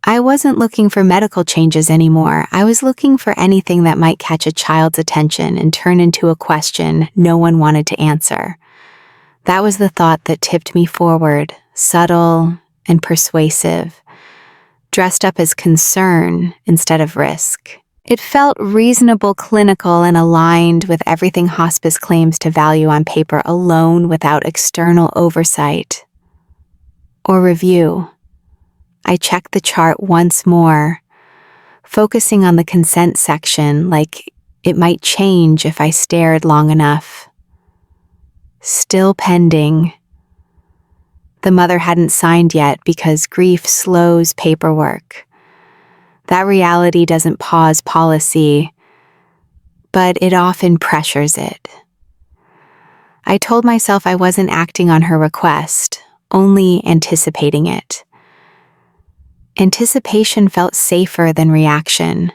I wasn't looking for medical changes anymore. I was looking for anything that might catch a child's attention and turn into a question no one wanted to answer. That was the thought that tipped me forward, subtle and persuasive, dressed up as concern instead of risk. It felt reasonable, clinical, and aligned with everything hospice claims to value on paper, alone, without external oversight or review. I checked the chart once more, focusing on the consent section, like it might change if I stared long enough. Still pending. The mother hadn't signed yet because grief slows paperwork. That reality doesn't pause policy, but it often pressures it. I told myself I wasn't acting on her request, only anticipating it. Anticipation felt safer than reaction.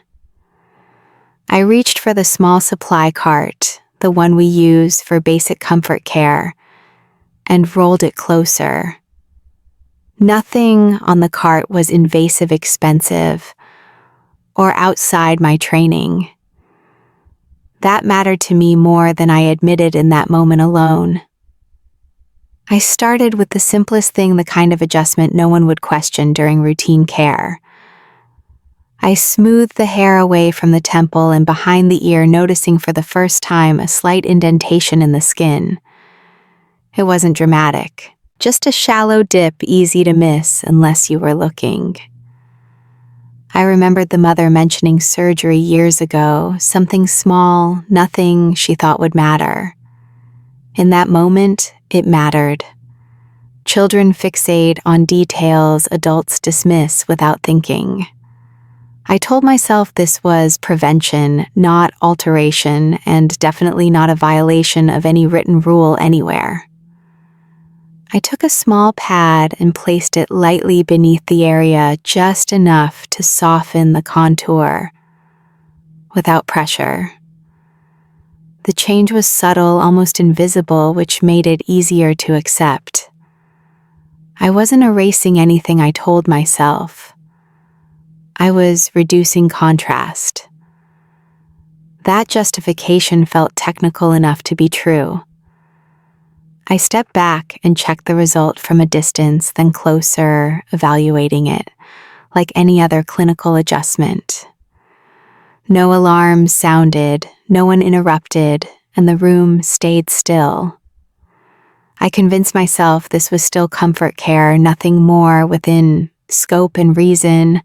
I reached for the small supply cart, the one we use for basic comfort care, and rolled it closer. Nothing on the cart was invasive, expensive, or outside my training. That mattered to me more than I admitted in that moment alone. I started with the simplest thing, the kind of adjustment no one would question during routine care. I smoothed the hair away from the temple and behind the ear, noticing for the first time a slight indentation in the skin. It wasn't dramatic, just a shallow dip easy to miss unless you were looking. I remembered the mother mentioning surgery years ago, something small, nothing she thought would matter. In that moment, it mattered. Children fixate on details adults dismiss without thinking. I told myself this was prevention, not alteration, and definitely not a violation of any written rule anywhere. I took a small pad and placed it lightly beneath the area, just enough to soften the contour, without pressure. The change was subtle, almost invisible, which made it easier to accept. I wasn't erasing anything I told myself. I was reducing contrast. That justification felt technical enough to be true. I stepped back and checked the result from a distance, then closer, evaluating it, like any other clinical adjustment. No alarms sounded, no one interrupted, and the room stayed still. I convinced myself this was still comfort care, nothing more within scope and reason,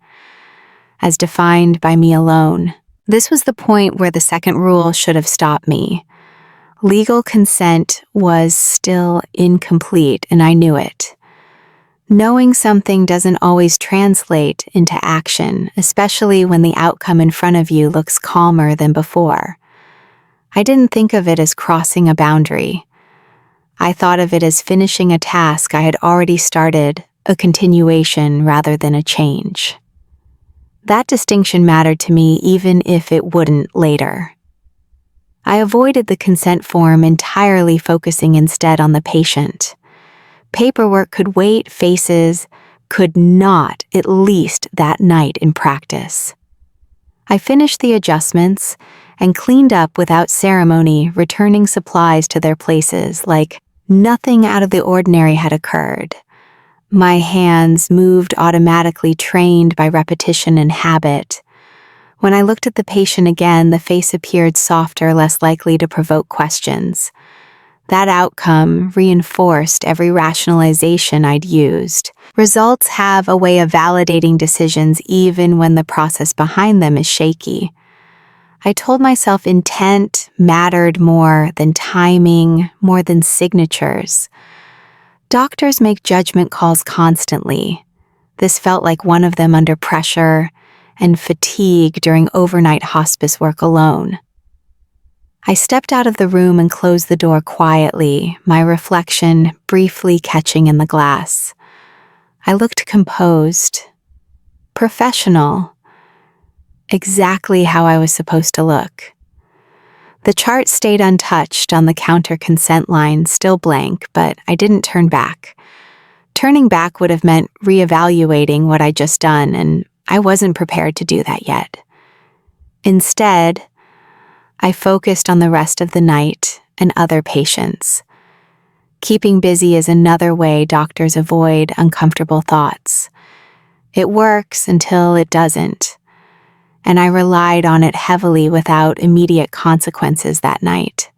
as defined by me alone. This was the point where the second rule should have stopped me. Legal consent was still incomplete, and I knew it. Knowing something doesn't always translate into action, especially when the outcome in front of you looks calmer than before. I didn't think of it as crossing a boundary. I thought of it as finishing a task I had already started, a continuation rather than a change. That distinction mattered to me even if it wouldn't later. I avoided the consent form entirely, focusing instead on the patient. Paperwork could wait, faces could not, at least that night in practice. I finished the adjustments and cleaned up without ceremony, returning supplies to their places like nothing out of the ordinary had occurred. My hands moved automatically, trained by repetition and habit. When I looked at the patient again, the face appeared softer, less likely to provoke questions. That outcome reinforced every rationalization I'd used. Results have a way of validating decisions even when the process behind them is shaky. I told myself intent mattered more than timing, more than signatures. Doctors make judgment calls constantly. This felt like one of them, under pressure and fatigue during overnight hospice work alone. I stepped out of the room and closed the door quietly, my reflection briefly catching in the glass. I looked composed, professional, exactly how I was supposed to look. The chart stayed untouched on the counter, consent line still blank, but I didn't turn back. Turning back would have meant reevaluating what I'd just done, and I wasn't prepared to do that yet. Instead, I focused on the rest of the night and other patients. Keeping busy is another way doctors avoid uncomfortable thoughts. It works until it doesn't, and I relied on it heavily without immediate consequences that night.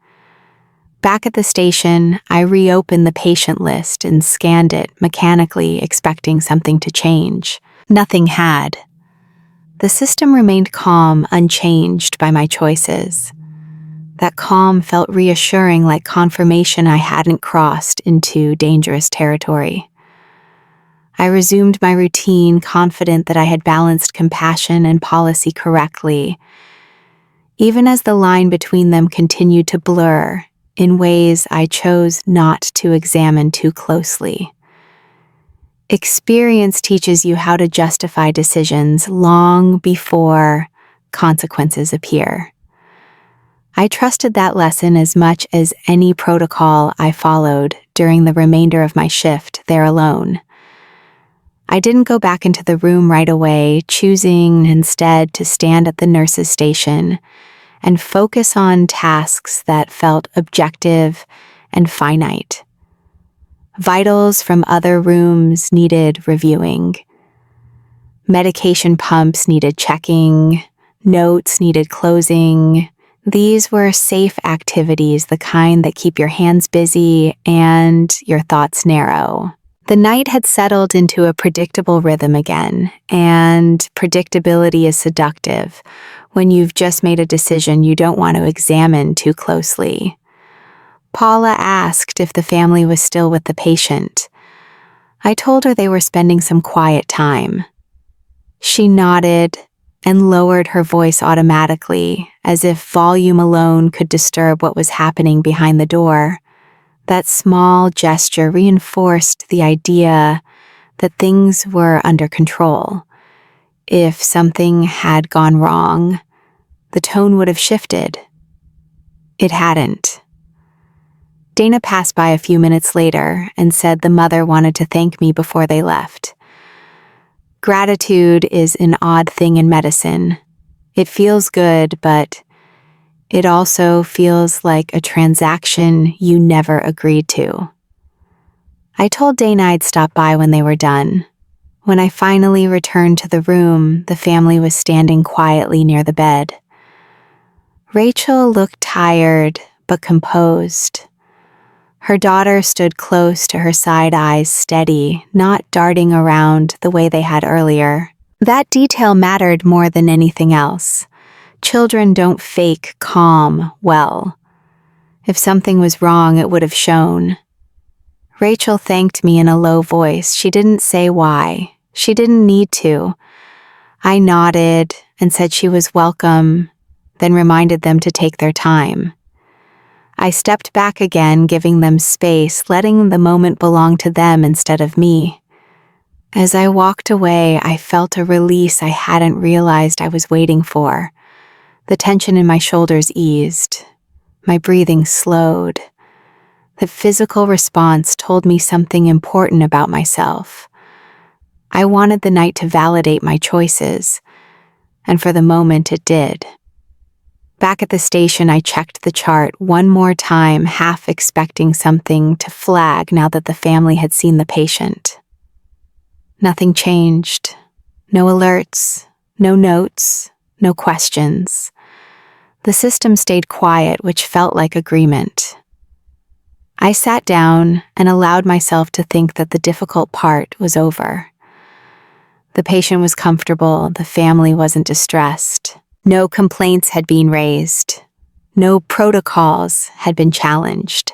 Back at the station, I reopened the patient list and scanned it mechanically, expecting something to change. Nothing had. The system remained calm, unchanged by my choices. That calm felt reassuring, like confirmation I hadn't crossed into dangerous territory. I resumed my routine, confident that I had balanced compassion and policy correctly, even as the line between them continued to blur in ways I chose not to examine too closely. Experience teaches you how to justify decisions long before consequences appear. I trusted that lesson as much as any protocol I followed during the remainder of my shift there alone. I didn't go back into the room right away, choosing instead to stand at the nurse's station and focus on tasks that felt objective and finite. Vitals from other rooms needed reviewing. Medication pumps needed checking. Notes needed closing. These were safe activities, the kind that keep your hands busy and your thoughts narrow. The night had settled into a predictable rhythm again, and predictability is seductive when you've just made a decision you don't want to examine too closely. Paula asked if the family was still with the patient. I told her they were spending some quiet time. She nodded and lowered her voice automatically, as if volume alone could disturb what was happening behind the door. That small gesture reinforced the idea that things were under control. If something had gone wrong, the tone would have shifted. It hadn't. Dana passed by a few minutes later and said the mother wanted to thank me before they left. Gratitude is an odd thing in medicine. It feels good, but it also feels like a transaction you never agreed to. I told Dana I'd stop by when they were done. When I finally returned to the room, the family was standing quietly near the bed. Rachel looked tired but composed. Her daughter stood close to her side, eyes steady, not darting around the way they had earlier. That detail mattered more than anything else. Children don't fake calm well. If something was wrong, it would have shown. Rachel thanked me in a low voice. She didn't say why. She didn't need to. I nodded and said she was welcome, then reminded them to take their time. I stepped back again, giving them space, letting the moment belong to them instead of me. As I walked away, I felt a release I hadn't realized I was waiting for. The tension in my shoulders eased. My breathing slowed. The physical response told me something important about myself. I wanted the night to validate my choices, and for the moment it did. Back at the station, I checked the chart one more time, half expecting something to flag now that the family had seen the patient. Nothing changed. No alerts, no notes, no questions. The system stayed quiet, which felt like agreement. I sat down and allowed myself to think that the difficult part was over. The patient was comfortable, the family wasn't distressed. No complaints had been raised. No protocols had been challenged.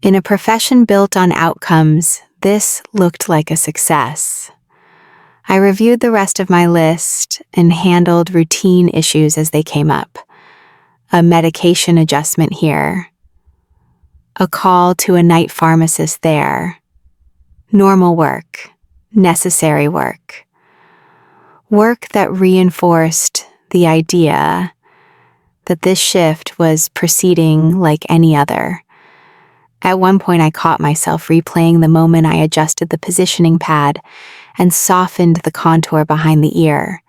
In a profession built on outcomes, this looked like a success. I reviewed the rest of my list and handled routine issues as they came up. A medication adjustment here. A call to a night pharmacist there. Normal work. Necessary work. Work that reinforced the idea that this shift was proceeding like any other. At one point, I caught myself replaying the moment I adjusted the positioning pad and softened the contour behind the ear.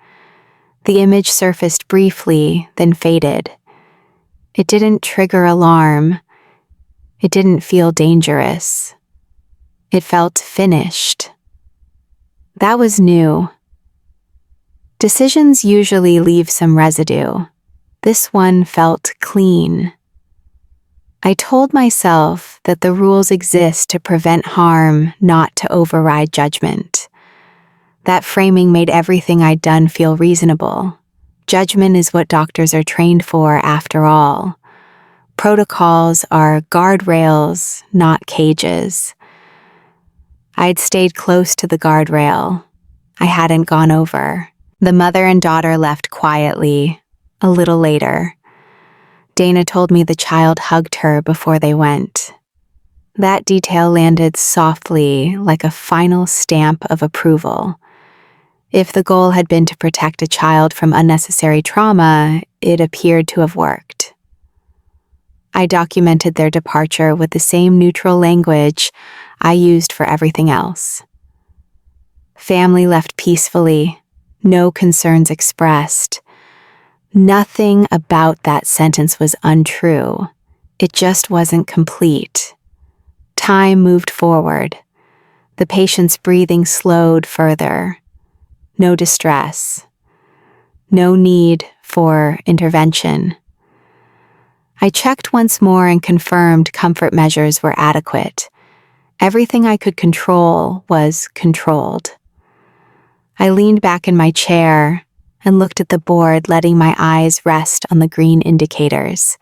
The image surfaced briefly, then faded. It didn't trigger alarm. It didn't feel dangerous. It felt finished. That was new. Decisions usually leave some residue. This one felt clean. I told myself that the rules exist to prevent harm, not to override judgment. That framing made everything I'd done feel reasonable. Judgment is what doctors are trained for, after all. Protocols are guardrails, not cages. I'd stayed close to the guardrail. I hadn't gone over. The mother and daughter left quietly. A little later, Dana told me the child hugged her before they went. That detail landed softly, like a final stamp of approval. If the goal had been to protect a child from unnecessary trauma, it appeared to have worked. I documented their departure with the same neutral language I used for everything else. Family left peacefully, no concerns expressed. Nothing about that sentence was untrue. It just wasn't complete. Time moved forward. The patient's breathing slowed further. No distress. No need for intervention. I checked once more and confirmed comfort measures were adequate. Everything I could control was controlled. I leaned back in my chair and looked at the board, letting my eyes rest on the green indicators.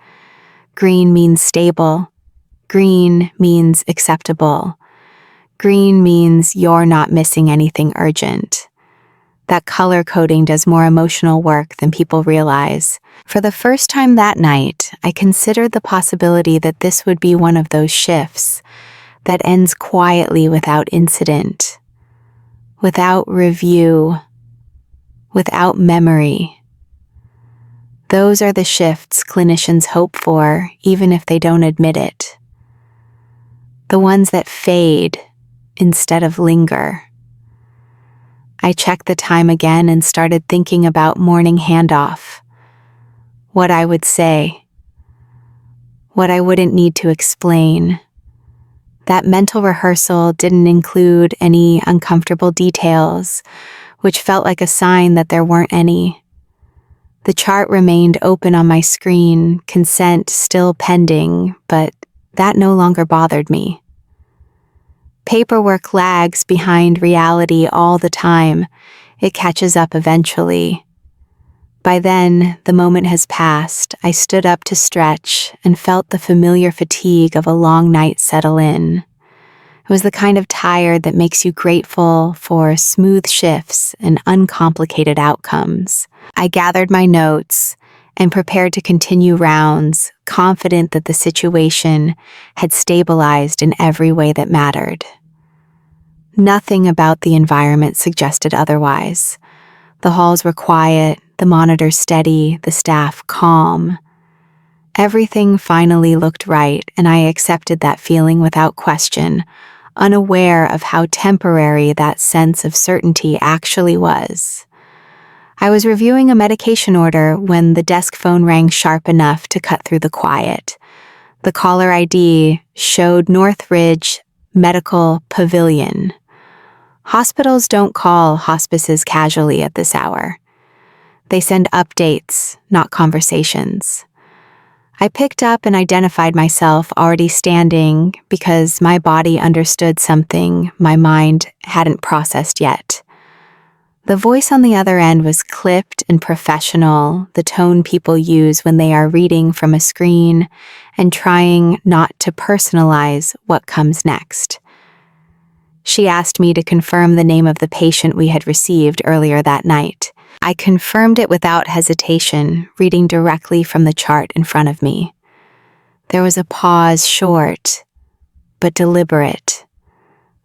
Green means stable. Green means acceptable. Green means you're not missing anything urgent. That color coding does more emotional work than people realize. For the first time that night, I considered the possibility that this would be one of those shifts that ends quietly without incident, without review, without memory. Those are the shifts clinicians hope for, even if they don't admit it. The ones that fade instead of linger. I checked the time again and started thinking about morning handoff. What I would say. What I wouldn't need to explain. That mental rehearsal didn't include any uncomfortable details, which felt like a sign that there weren't any. The chart remained open on my screen, consent still pending, but that no longer bothered me. Paperwork lags behind reality all the time. It catches up eventually. By then, the moment has passed. I stood up to stretch and felt the familiar fatigue of a long night settle in. It was the kind of tired that makes you grateful for smooth shifts and uncomplicated outcomes. I gathered my notes and prepared to continue rounds, confident that the situation had stabilized in every way that mattered. Nothing about the environment suggested otherwise. The halls were quiet, the monitors steady, the staff calm. Everything finally looked right, and I accepted that feeling without question, unaware of how temporary that sense of certainty actually was. I was reviewing a medication order when the desk phone rang sharp enough to cut through the quiet. The caller ID showed Northridge Medical Pavilion. Hospitals don't call hospices casually at this hour. They send updates, not conversations. I picked up and identified myself already standing because my body understood something my mind hadn't processed yet. The voice on the other end was clipped and professional, the tone people use when they are reading from a screen and trying not to personalize what comes next. She asked me to confirm the name of the patient we had received earlier that night. I confirmed it without hesitation, reading directly from the chart in front of me. There was a pause, short, but deliberate.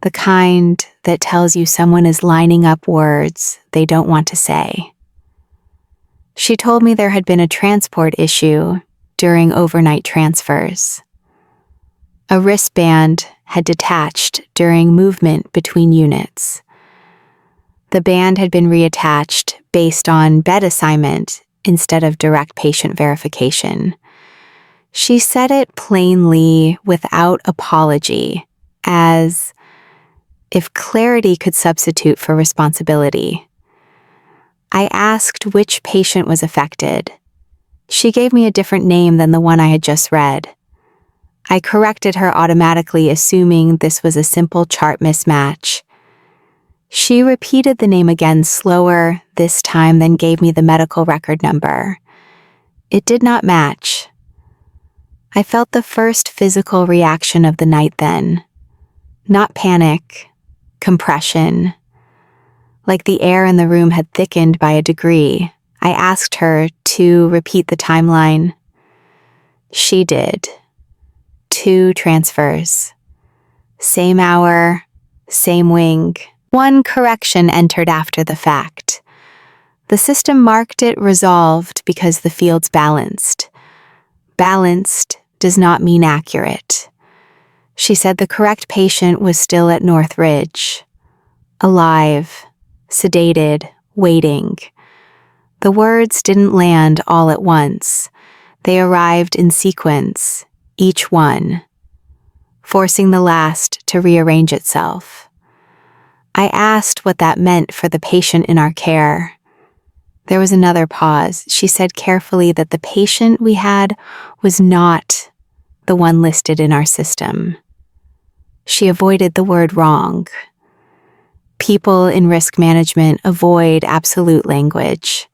The kind that tells you someone is lining up words they don't want to say. She told me there had been a transport issue during overnight transfers. A wristband had detached during movement between units. The band had been reattached based on bed assignment instead of direct patient verification. She said it plainly, without apology, as if clarity could substitute for responsibility. I asked which patient was affected. She gave me a different name than the one I had just read. I corrected her automatically, assuming this was a simple chart mismatch. She repeated the name again slower this time, then gave me the medical record number. It did not match. I felt the first physical reaction of the night then. Not panic, compression. Like the air in the room had thickened by a degree. I asked her to repeat the timeline. She did. 2 transfers. Same hour, same wing. One correction entered after the fact. The system marked it resolved because the fields balanced. Balanced does not mean accurate. She said the correct patient was still at Northridge. Alive, sedated, waiting. The words didn't land all at once. They arrived in sequence, each one, forcing the last to rearrange itself. I asked what that meant for the patient in our care. There was another pause. She said carefully that the patient we had was not the one listed in our system. She avoided the word wrong. People in risk management avoid absolute language.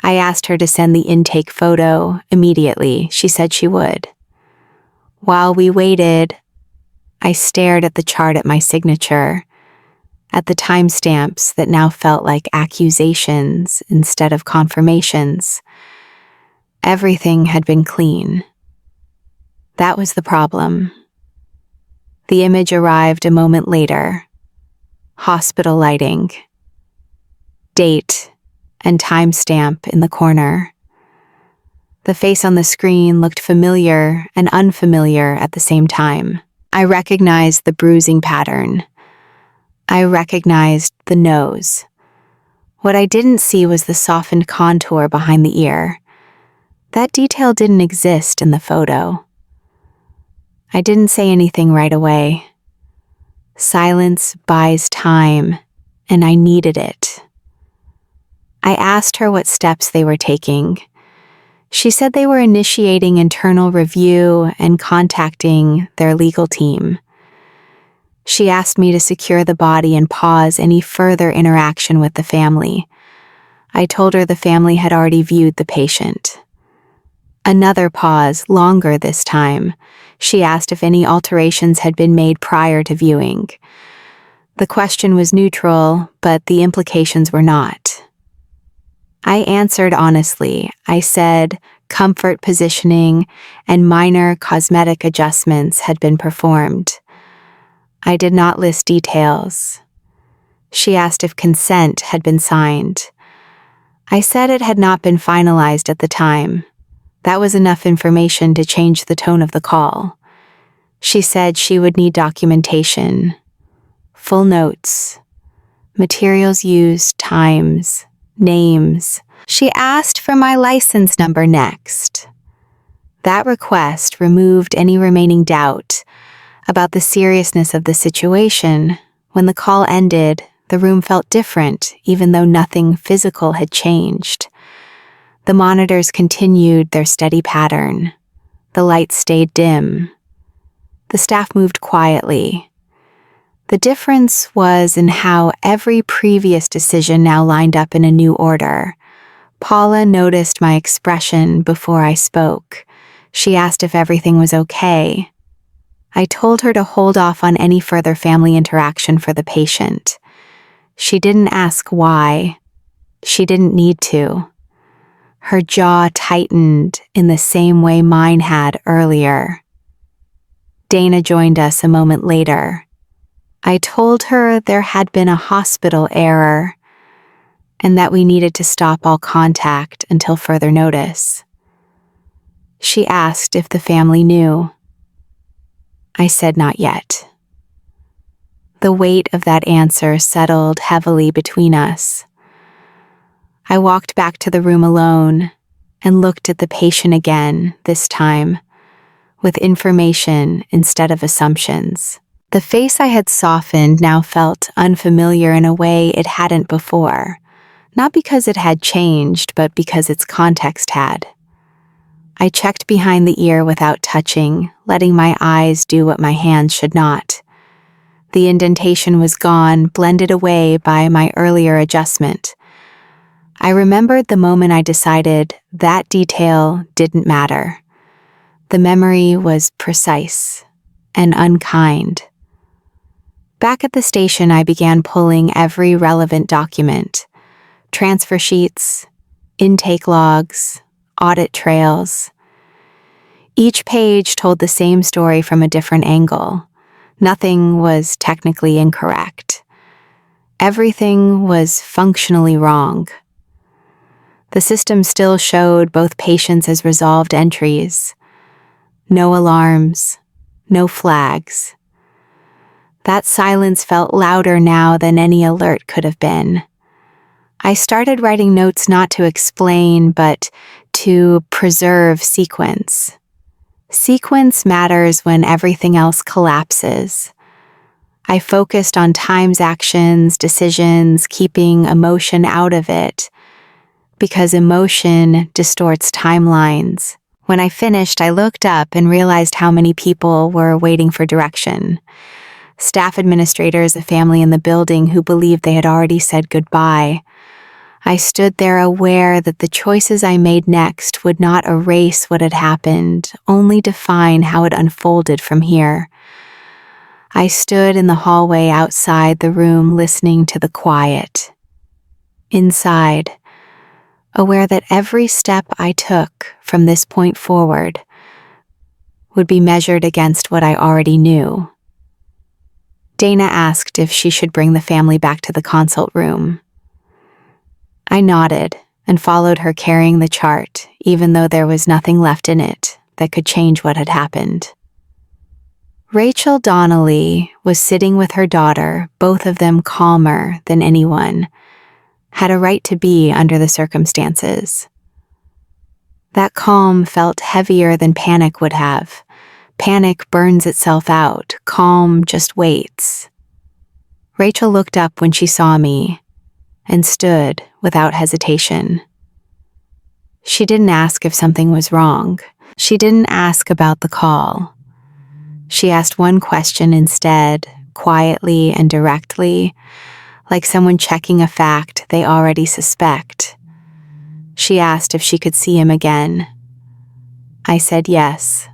I asked her to send the intake photo immediately. She said she would. While we waited, I stared at the chart at my signature, at the timestamps that now felt like accusations instead of confirmations. Everything had been clean. That was the problem. The image arrived a moment later. Hospital lighting. Date and timestamp in the corner. The face on the screen looked familiar and unfamiliar at the same time. I recognized the bruising pattern. I recognized the nose. What I didn't see was the softened contour behind the ear. That detail didn't exist in the photo. I didn't say anything right away. Silence buys time, and I needed it. I asked her what steps they were taking. She said they were initiating internal review and contacting their legal team. She asked me to secure the body and pause any further interaction with the family. I told her the family had already viewed the patient. Another pause, longer this time. She asked if any alterations had been made prior to viewing. The question was neutral, but the implications were not. I answered honestly. I said comfort positioning and minor cosmetic adjustments had been performed. I did not list details. She asked if consent had been signed. I said it had not been finalized at the time. That was enough information to change the tone of the call. She said she would need documentation, full notes, materials used, times, names. She asked for my license number next. That request removed any remaining doubt about the seriousness of the situation. When the call ended, the room felt different, even though nothing physical had changed. The monitors continued their steady pattern. The lights stayed dim. The staff moved quietly. The difference was in how every previous decision now lined up in a new order. Paula noticed my expression before I spoke. She asked if everything was okay. I told her to hold off on any further family interaction for the patient. She didn't ask why. She didn't need to. Her jaw tightened in the same way mine had earlier. Dana joined us a moment later. I told her there had been a hospital error and that we needed to stop all contact until further notice. She asked if the family knew. I said not yet. The weight of that answer settled heavily between us. I walked back to the room alone and looked at the patient again, this time, with information instead of assumptions. The face I had softened now felt unfamiliar in a way it hadn't before, not because it had changed, but because its context had. I checked behind the ear without touching, letting my eyes do what my hands should not. The indentation was gone, blended away by my earlier adjustment. I remembered the moment I decided that detail didn't matter. The memory was precise and unkind. Back at the station, I began pulling every relevant document: transfer sheets, intake logs, audit trails. Each page told the same story from a different angle. Nothing was technically incorrect. Everything was functionally wrong. The system still showed both patients as resolved entries. No alarms, no flags. That silence felt louder now than any alert could have been. I started writing notes not to explain, but to preserve sequence. Sequence matters when everything else collapses. I focused on time's actions, decisions, keeping emotion out of it, because emotion distorts timelines. When I finished, I looked up and realized how many people were waiting for direction. Staff administrators, a family in the building who believed they had already said goodbye. I stood there aware that the choices I made next would not erase what had happened, only define how it unfolded from here. I stood in the hallway outside the room listening to the quiet. Inside, aware that every step I took from this point forward would be measured against what I already knew. Dana asked if she should bring the family back to the consult room. I nodded and followed her carrying the chart, even though there was nothing left in it that could change what had happened. Rachel Donnelly was sitting with her daughter, both of them calmer than anyone, had a right to be under the circumstances. That calm felt heavier than panic would have. Panic burns itself out, calm just waits. Rachel looked up when she saw me and stood without hesitation. She didn't ask if something was wrong. She didn't ask about the call. She asked one question instead, quietly and directly, like someone checking a fact they already suspect. She asked if she could see him again. I said yes.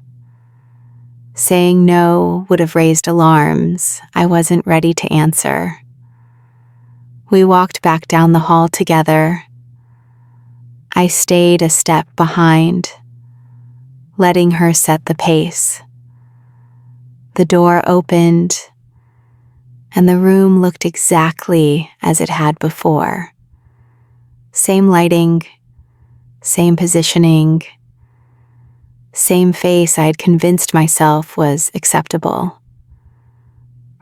Saying no would have raised alarms. I wasn't ready to answer. We walked back down the hall together. I stayed a step behind, letting her set the pace. The door opened, and the room looked exactly as it had before. Same lighting, same positioning, same face I had convinced myself was acceptable.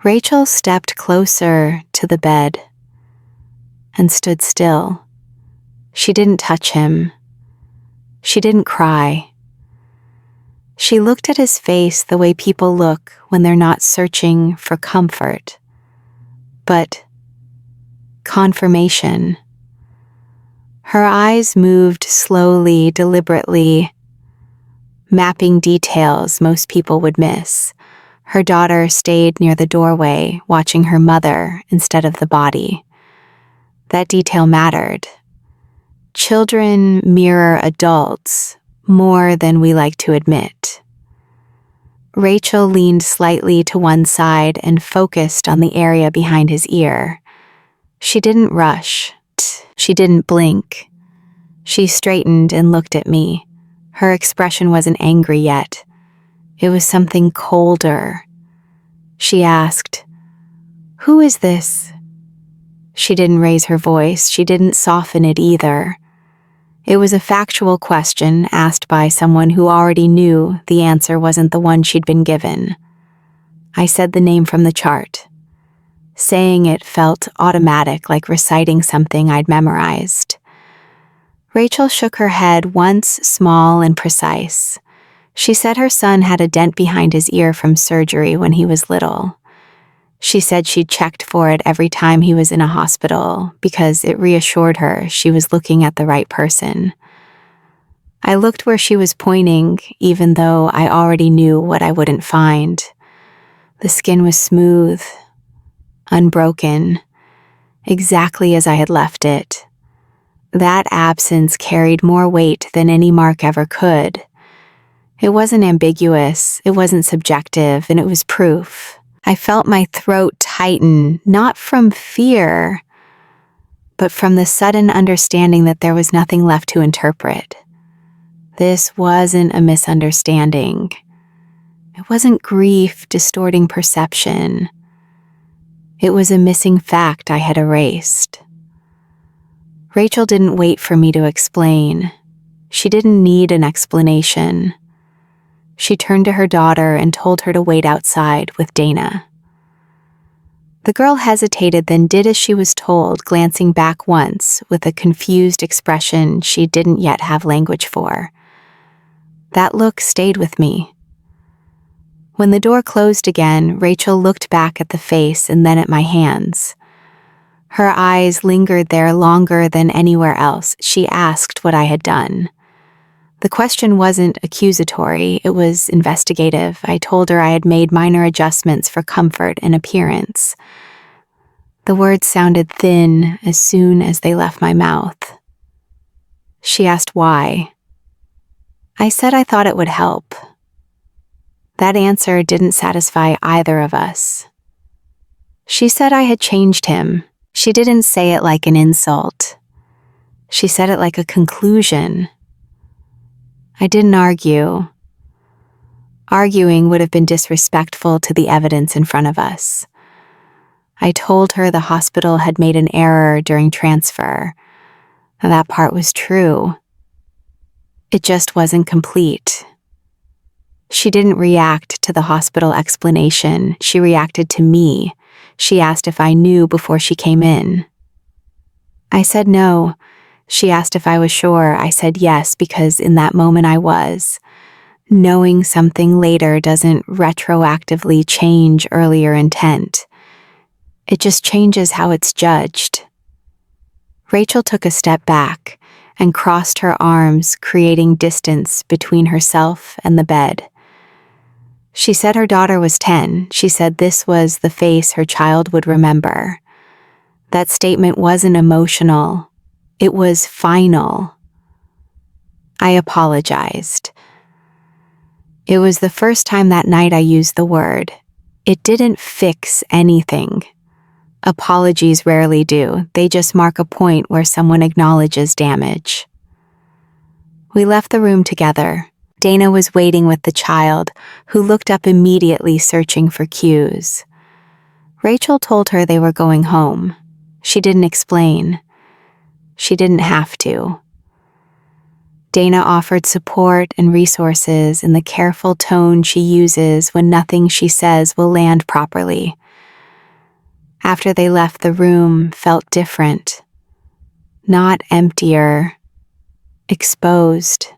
Rachel stepped closer to the bed and stood still. She didn't touch him. She didn't cry. She looked at his face the way people look when they're not searching for comfort, but confirmation. Her eyes moved slowly, deliberately, mapping details most people would miss. Her daughter stayed near the doorway, watching her mother instead of the body. That detail mattered. Children mirror adults more than we like to admit. Rachel leaned slightly to one side and focused on the area behind his ear. She didn't rush. She didn't blink. She straightened and looked at me. Her expression wasn't angry yet. It was something colder. She asked, "Who is this?" She didn't raise her voice. She didn't soften it either. It was a factual question asked by someone who already knew the answer wasn't the one she'd been given. I said the name from the chart. Saying it felt automatic, like reciting something I'd memorized. Rachel shook her head once, small and precise. She said her son had a dent behind his ear from surgery when he was little. She said she'd checked for it every time he was in a hospital because it reassured her she was looking at the right person. I looked where she was pointing, even though I already knew what I wouldn't find. The skin was smooth, unbroken, exactly as I had left it. That absence carried more weight than any mark ever could. It wasn't ambiguous, it wasn't subjective, and it was proof. I felt my throat tighten, not from fear, but from the sudden understanding that there was nothing left to interpret. This wasn't a misunderstanding. It wasn't grief distorting perception. It was a missing fact I had erased. Rachel didn't wait for me to explain. She didn't need an explanation. She turned to her daughter and told her to wait outside with Dana. The girl hesitated, then did as she was told, glancing back once with a confused expression she didn't yet have language for. That look stayed with me. When the door closed again, Rachel looked back at the face and then at my hands. Her eyes lingered there longer than anywhere else. She asked what I had done. The question wasn't accusatory, it was investigative. I told her I had made minor adjustments for comfort and appearance. The words sounded thin as soon as they left my mouth. She asked why. I said I thought it would help. That answer didn't satisfy either of us. She said I had changed him. She didn't say it like an insult. She said it like a conclusion. I didn't argue. Arguing would have been disrespectful to the evidence in front of us. I told her the hospital had made an error during transfer. That part was true. It just wasn't complete. She didn't react to the hospital explanation. She reacted to me. She asked if I knew before she came in. I said no. She asked if I was sure. I said yes, because in that moment I was. Knowing something later doesn't retroactively change earlier intent. It just changes how it's judged. Rachel took a step back and crossed her arms, creating distance between herself and the bed. She said her daughter was 10. She said this was the face her child would remember. That statement wasn't emotional. It was final. I apologized. It was the first time that night I used the word. It didn't fix anything. Apologies rarely do. They just mark a point where someone acknowledges damage. We left the room together. Dana was waiting with the child, who looked up immediately, searching for cues. Rachel told her they were going home. She didn't explain. She didn't have to. Dana offered support and resources in the careful tone she uses when nothing she says will land properly. After they left, the room felt different. Not emptier. Exposed.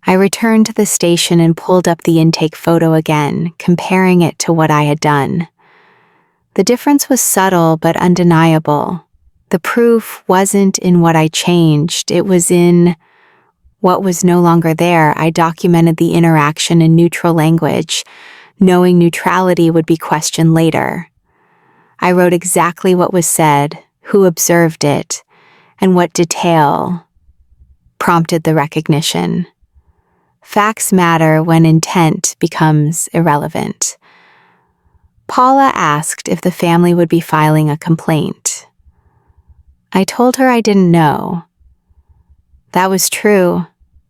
I returned to the station and pulled up the intake photo again, comparing it to what I had done. The difference was subtle but undeniable. The proof wasn't in what I changed, it was in what was no longer there. I documented the interaction in neutral language, knowing neutrality would be questioned later. I wrote exactly what was said, who observed it, and what detail prompted the recognition. Facts matter when intent becomes irrelevant. Paula asked if the family would be filing a complaint. I told her I didn't know. That was true.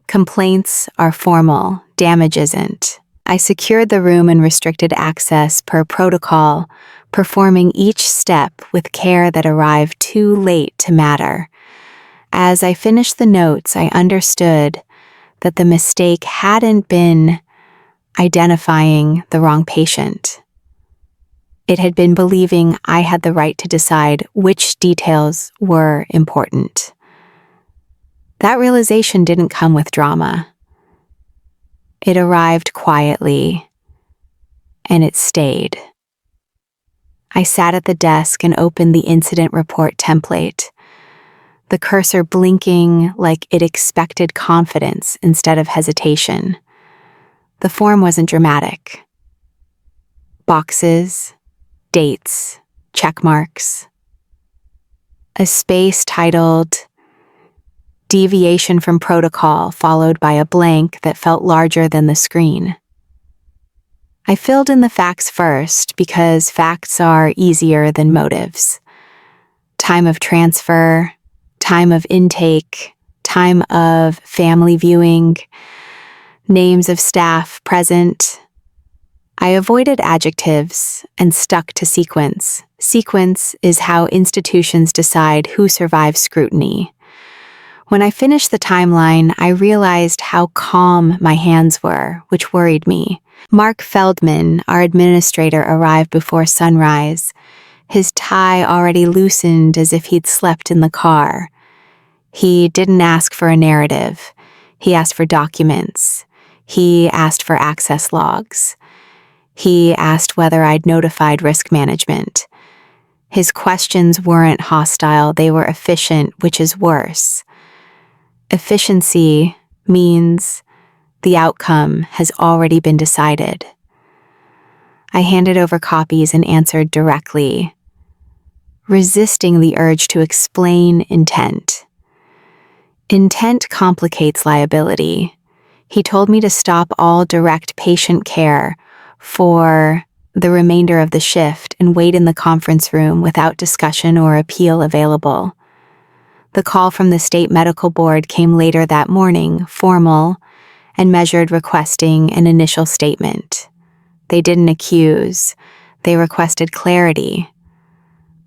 Complaints are formal, damage isn't. I secured the room and restricted access per protocol, performing each step with care that arrived too late to matter. As I finished the notes, I understood that the mistake hadn't been identifying the wrong patient. It had been believing I had the right to decide which details were important. That realization didn't come with drama. It arrived quietly, and it stayed. I sat at the desk and opened the incident report template, the cursor blinking like it expected confidence instead of hesitation. The form wasn't dramatic. Boxes, dates, check marks. A space titled "Deviation from Protocol," followed by a blank that felt larger than the screen. I filled in the facts first because facts are easier than motives. Time of transfer, time of intake, time of family viewing. names of staff present. I avoided adjectives and stuck to sequence. Sequence is how institutions decide who survives scrutiny. When I finished the timeline, I realized how calm my hands were, which worried me. Mark Feldman, our administrator, arrived before sunrise, his tie already loosened as if he'd slept in the car. He didn't ask for a narrative. He asked for documents. He asked for access logs. He asked whether I'd notified risk management. His questions weren't hostile, they were efficient, which is worse. Efficiency means the outcome has already been decided. I handed over copies and answered directly, resisting the urge to explain intent. Intent complicates liability. He told me to stop all direct patient care for the remainder of the shift and wait in the conference room without discussion or appeal available. The call from the state medical board came later that morning, formal, and measured, requesting an initial statement. They didn't accuse, they requested clarity.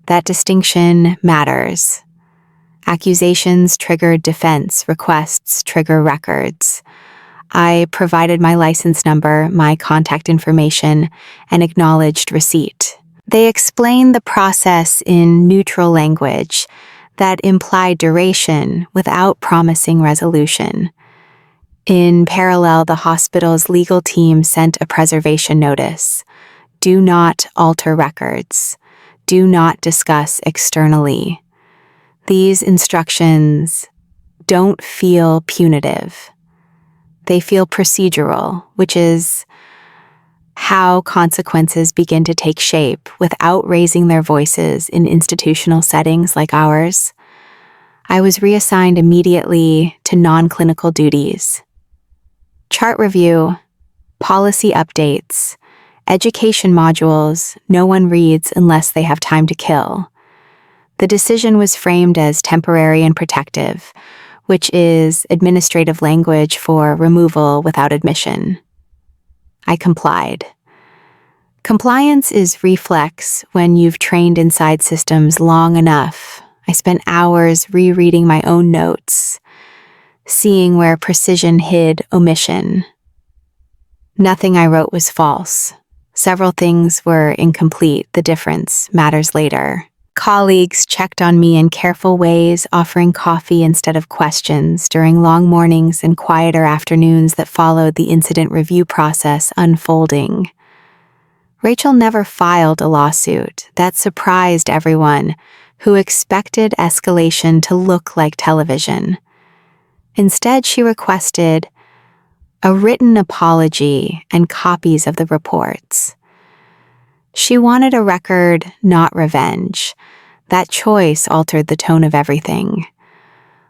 That distinction matters. Accusations trigger defense, requests trigger records. I provided my license number, my contact information, and acknowledged receipt. They explained the process in neutral language that implied duration without promising resolution. In parallel, the hospital's legal team sent a preservation notice. Do not alter records. Do not discuss externally. These instructions don't feel punitive. They feel procedural, which is how consequences begin to take shape without raising their voices in institutional settings like ours. I was reassigned immediately to non-clinical duties. Chart review, policy updates, education modules no one reads unless they have time to kill. The decision was framed as temporary and protective, which is administrative language for removal without admission. I complied. Compliance is reflex when you've trained inside systems long enough. I spent hours rereading my own notes, seeing where precision hid omission. Nothing I wrote was false. Several things were incomplete. The difference matters later. Colleagues checked on me in careful ways, offering coffee instead of questions during long mornings and quieter afternoons that followed the incident review process unfolding. Rachel never filed a lawsuit. That surprised everyone who expected escalation to look like television. Instead, she requested a written apology and copies of the reports. She wanted a record, not revenge. That choice altered the tone of everything.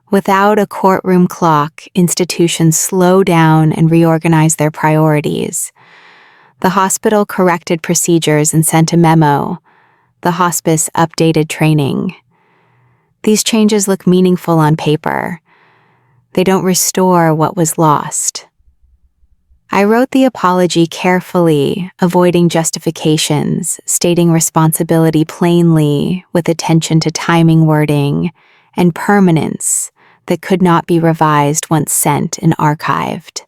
Without a courtroom clock, institutions slow down and reorganize their priorities. The hospital corrected procedures and sent a memo. The hospice updated training. These changes look meaningful on paper. They don't restore what was lost. I wrote the apology carefully, avoiding justifications, stating responsibility plainly with attention to timing, wording, and permanence that could not be revised once sent and archived.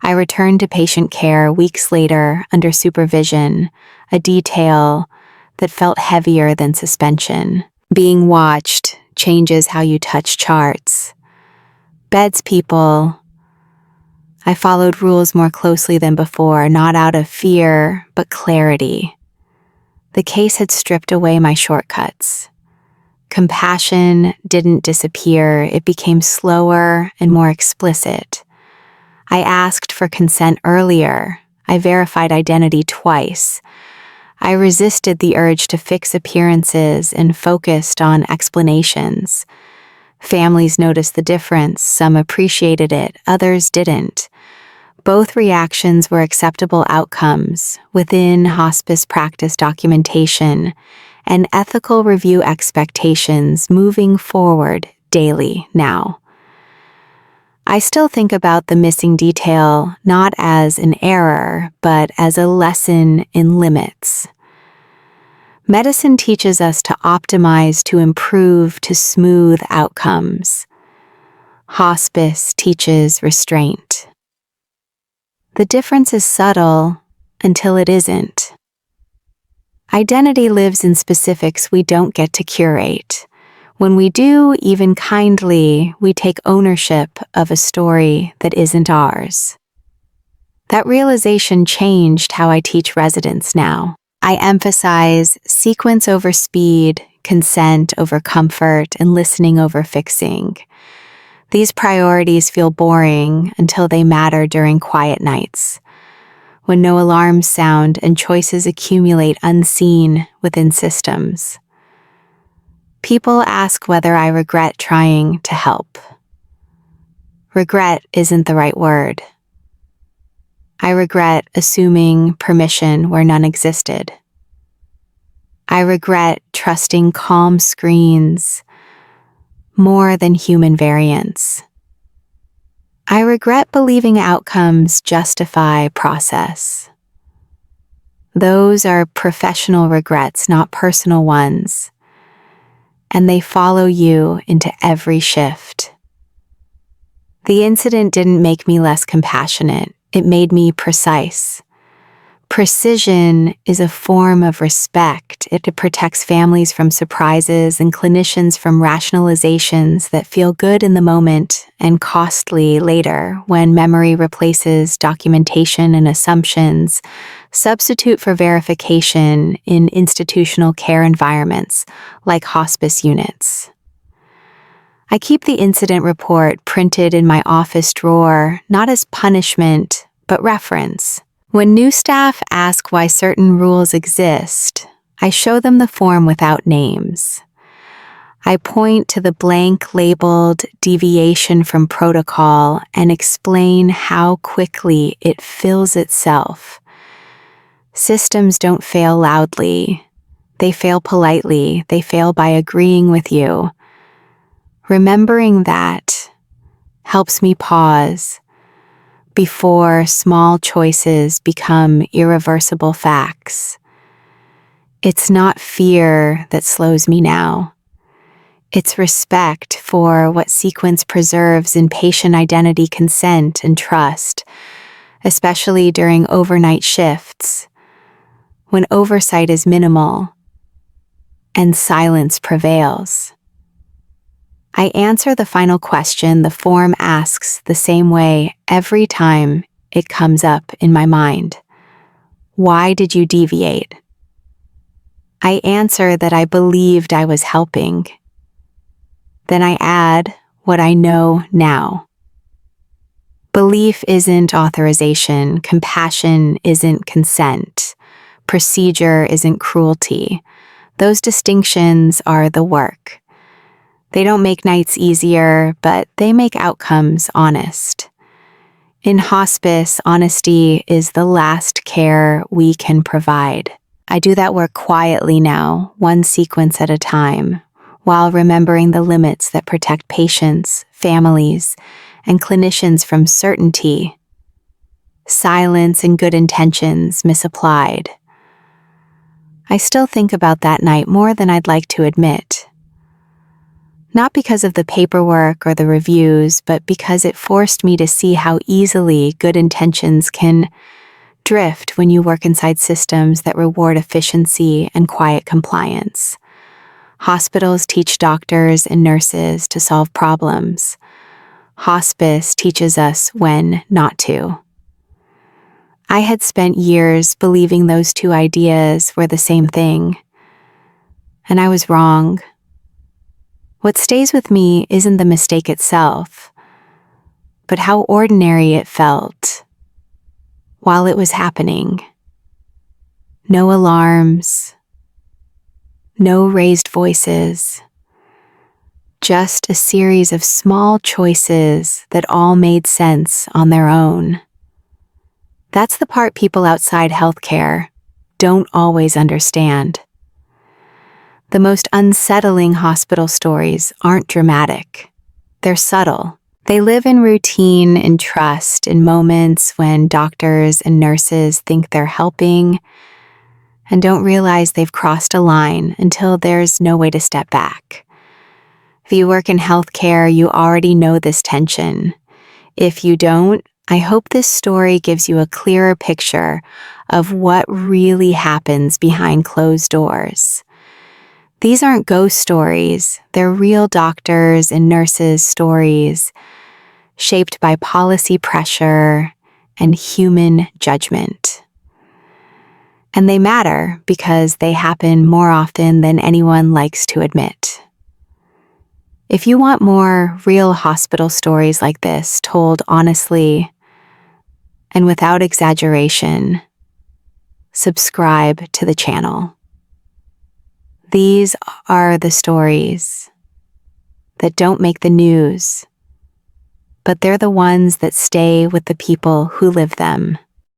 I returned to patient care weeks later under supervision, a detail that felt heavier than suspension. Being watched changes how you touch charts. Beds people. I followed rules more closely than before, not out of fear, but clarity. The case had stripped away my shortcuts. Compassion didn't disappear, it became slower and more explicit. I asked for consent earlier. I verified identity twice. I resisted the urge to fix appearances and focused on explanations. Families noticed the difference, some appreciated it, others didn't. Both reactions were acceptable outcomes within hospice practice documentation and ethical review expectations moving forward daily now. I still think about the missing detail not as an error, but as a lesson in limits. Medicine teaches us to optimize, to improve, to smooth outcomes. Hospice teaches restraint. The difference is subtle until it isn't. Identity lives in specifics we don't get to curate. When we do, even kindly, we take ownership of a story that isn't ours. That realization changed how I teach residents now. I emphasize sequence over speed, consent over comfort, and listening over fixing. These priorities feel boring until they matter during quiet nights, when no alarms sound and choices accumulate unseen within systems. People ask whether I regret trying to help. Regret isn't the right word. I regret assuming permission where none existed. I regret trusting calm screens more than human variance. I regret believing outcomes justify process. Those are professional regrets, not personal ones, and they follow you into every shift. The incident didn't make me less compassionate. It made me precise. Precision is a form of respect. It protects families from surprises and clinicians from rationalizations that feel good in the moment and costly later when memory replaces documentation and assumptions. Substitute for verification in institutional care environments like hospice units. I keep the incident report printed in my office drawer, not as punishment, but reference. When new staff ask why certain rules exist, I show them the form without names. I point to the blank labeled deviation from protocol and explain how quickly it fills itself. Systems don't fail loudly. They fail politely. They fail by agreeing with you. Remembering that helps me pause before small choices become irreversible facts. It's not fear that slows me now. It's respect for what sequence preserves in patient identity, consent, and trust, especially during overnight shifts, when oversight is minimal and silence prevails. I answer the final question the form asks the same way every time it comes up in my mind. Why did you deviate? I answer that I believed I was helping. Then I add what I know now. Belief isn't authorization. Compassion isn't consent. Procedure isn't cruelty. Those distinctions are the work. They don't make nights easier, but they make outcomes honest. In hospice, honesty is the last care we can provide. I do that work quietly now, one sequence at a time, while remembering the limits that protect patients, families, and clinicians from certainty, silence, and good intentions misapplied. I still think about that night more than I'd like to admit. Not because of the paperwork or the reviews, but because it forced me to see how easily good intentions can drift when you work inside systems that reward efficiency and quiet compliance. Hospitals teach doctors and nurses to solve problems. Hospice teaches us when not to. I had spent years believing those two ideas were the same thing, and I was wrong. What stays with me isn't the mistake itself, but how ordinary it felt while it was happening. No alarms, no raised voices, just a series of small choices that all made sense on their own. That's the part people outside healthcare don't always understand. The most unsettling hospital stories aren't dramatic. They're subtle. They live in routine and trust in moments when doctors and nurses think they're helping and don't realize they've crossed a line until there's no way to step back. If you work in healthcare, you already know this tension. If you don't, I hope this story gives you a clearer picture of what really happens behind closed doors. These aren't ghost stories, they're real doctors and nurses' stories, shaped by policy pressure and human judgment. And they matter because they happen more often than anyone likes to admit. If you want more real hospital stories like this told honestly and without exaggeration, subscribe to the channel. These are the stories that don't make the news, but they're the ones that stay with the people who live them.